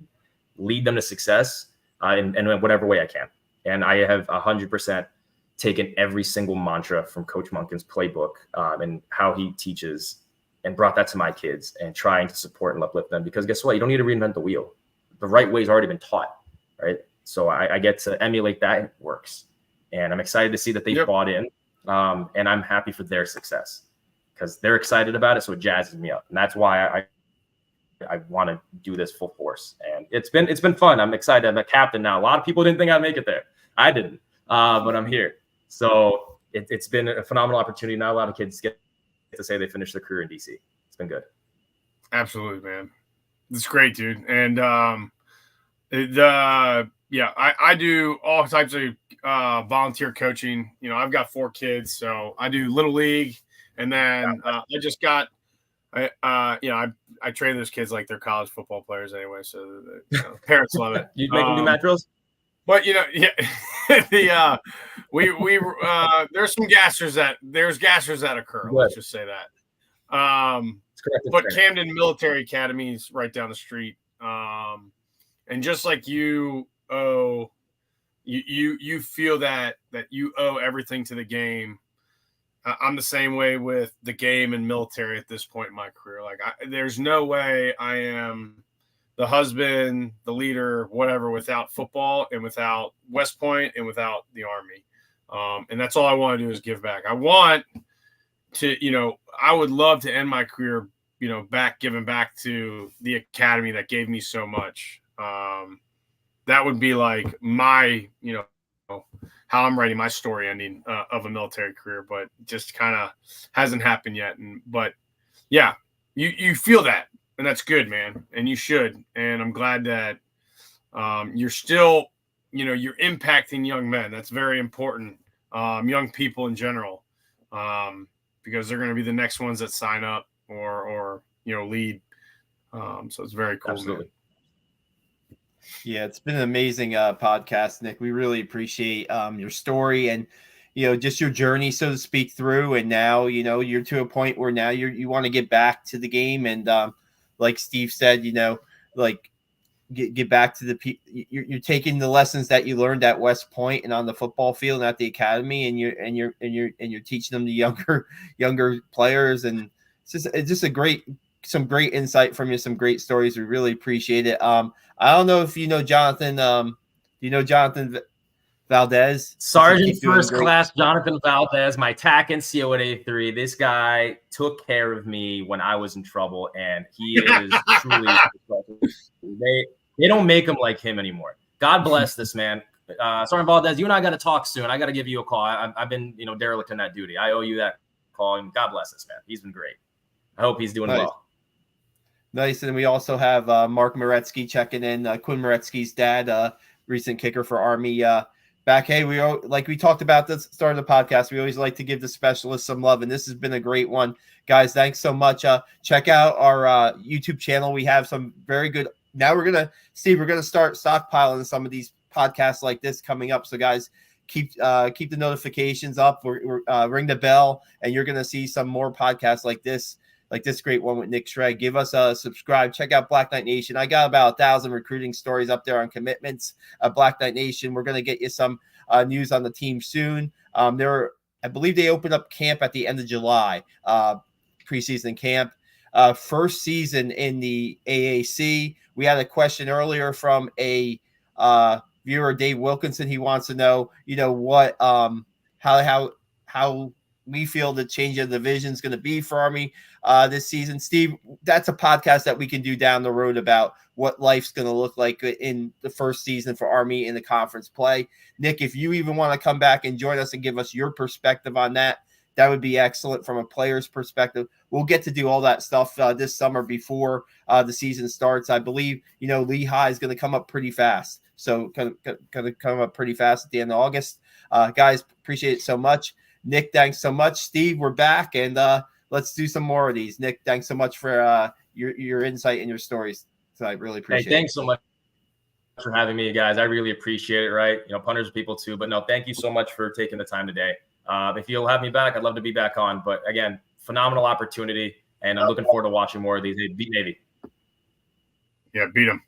lead them to success in whatever way I can. And I have 100% taken every single mantra from Coach Monken's playbook and how he teaches, and brought that to my kids and trying to support and uplift them. Because guess what? You don't need to reinvent the wheel. The right way's already been taught, right? So I get to emulate that. It works. And I'm excited to see that they bought in. And I'm happy for their success because they're excited about it. So it jazzes me up. And that's why I want to do this full force, and it's been fun. I'm excited. I'm a captain now. A lot of people didn't think I'd make it there. I didn't, but I'm here. So it's been a phenomenal opportunity. Not a lot of kids get to say they finished their career in DC. It's been good. Absolutely, man. It's great, dude. And I do all types of volunteer coaching. I've got 4 kids, so I do little league, and then I just got. I train those kids like they're college football players anyway, so parents love it. You make them do mat drills? But we there's some gassers that occur. Let's just say that. But Camden Military Academy is right down the street, and just like you feel that you owe everything to the game. I'm the same way with the game and military at this point in my career. Like, there's no way I am the husband, the leader, whatever, without football and without West Point and without the Army. And that's all I want to do is give back. I want to, I would love to end my career, giving back to the academy that gave me so much. That would be like my, how I'm writing my story ending of a military career, but just kind of hasn't happened yet. But yeah, you feel that, and that's good, man. And you should. And I'm glad that you're still, you're impacting young men. That's very important. Young people in general, because they're going to be the next ones that sign up or lead. So it's very cool. Absolutely. Man. Yeah, it's been an amazing podcast, Nick. We really appreciate your story. And, just your journey, so to speak, through. And now, you're to a point where now you want to get back to the game. And like Steve said, like get back to you're taking the lessons that you learned at West Point and on the football field and at the academy, and you're teaching them to younger players. And it's just some great insight from you, some great stories. We really appreciate it. I don't know if you know Jonathan. Jonathan Valdez, Sergeant First Class Jonathan Valdez, my TAC and CO at A3. This guy took care of me when I was in trouble, and he is truly. They don't make him like him anymore. God bless this man. Sergeant Valdez, you and I got to talk soon. I got to give you a call. I've been, derelict in that duty. I owe you that call, and God bless this man. He's been great. I hope he's doing well. Nice. And we also have Mark Moretsky checking in. Quinn Moretsky's dad, recent kicker for Army. Back, hey, we talked about at the start of the podcast, we always like to give the specialists some love, and this has been a great one. Guys, thanks so much. Check out our YouTube channel. We have some very good. Now we're gonna start stockpiling some of these podcasts like this coming up. So guys, keep the notifications up. We're ring the bell, and you're gonna see some more podcasts like this great one with Nick Schrage. Give us a subscribe. Check out Black Knight Nation. I got about 1,000 recruiting stories up there on commitments. Black Knight Nation. We're gonna get you some news on the team soon. I believe they opened up camp at the end of July, preseason camp. First season in the AAC. We had a question earlier from a viewer, Dave Wilkinson. He wants to know, what how we feel the change of the division is going to be for Army this season. Steve, that's a podcast that we can do down the road about what life's going to look like in the first season for Army in the conference play. Nick, if you even want to come back and join us and give us your perspective on that, that would be excellent from a player's perspective. We'll get to do all that stuff this summer before the season starts. I believe, Lehigh is going to come up pretty fast. So going to come up pretty fast at the end of August. Guys, appreciate it so much. Nick, thanks so much. Steve, we're back, and let's do some more of these. Nick, thanks so much for your insight and your stories. So I really appreciate it. Thanks so much for having me, guys. I really appreciate it, right? Punters are people too. But no, thank you so much for taking the time today. If you'll have me back, I'd love to be back on. But again, phenomenal opportunity, and I'm looking forward to watching more of these. Beat Navy. Yeah, beat them.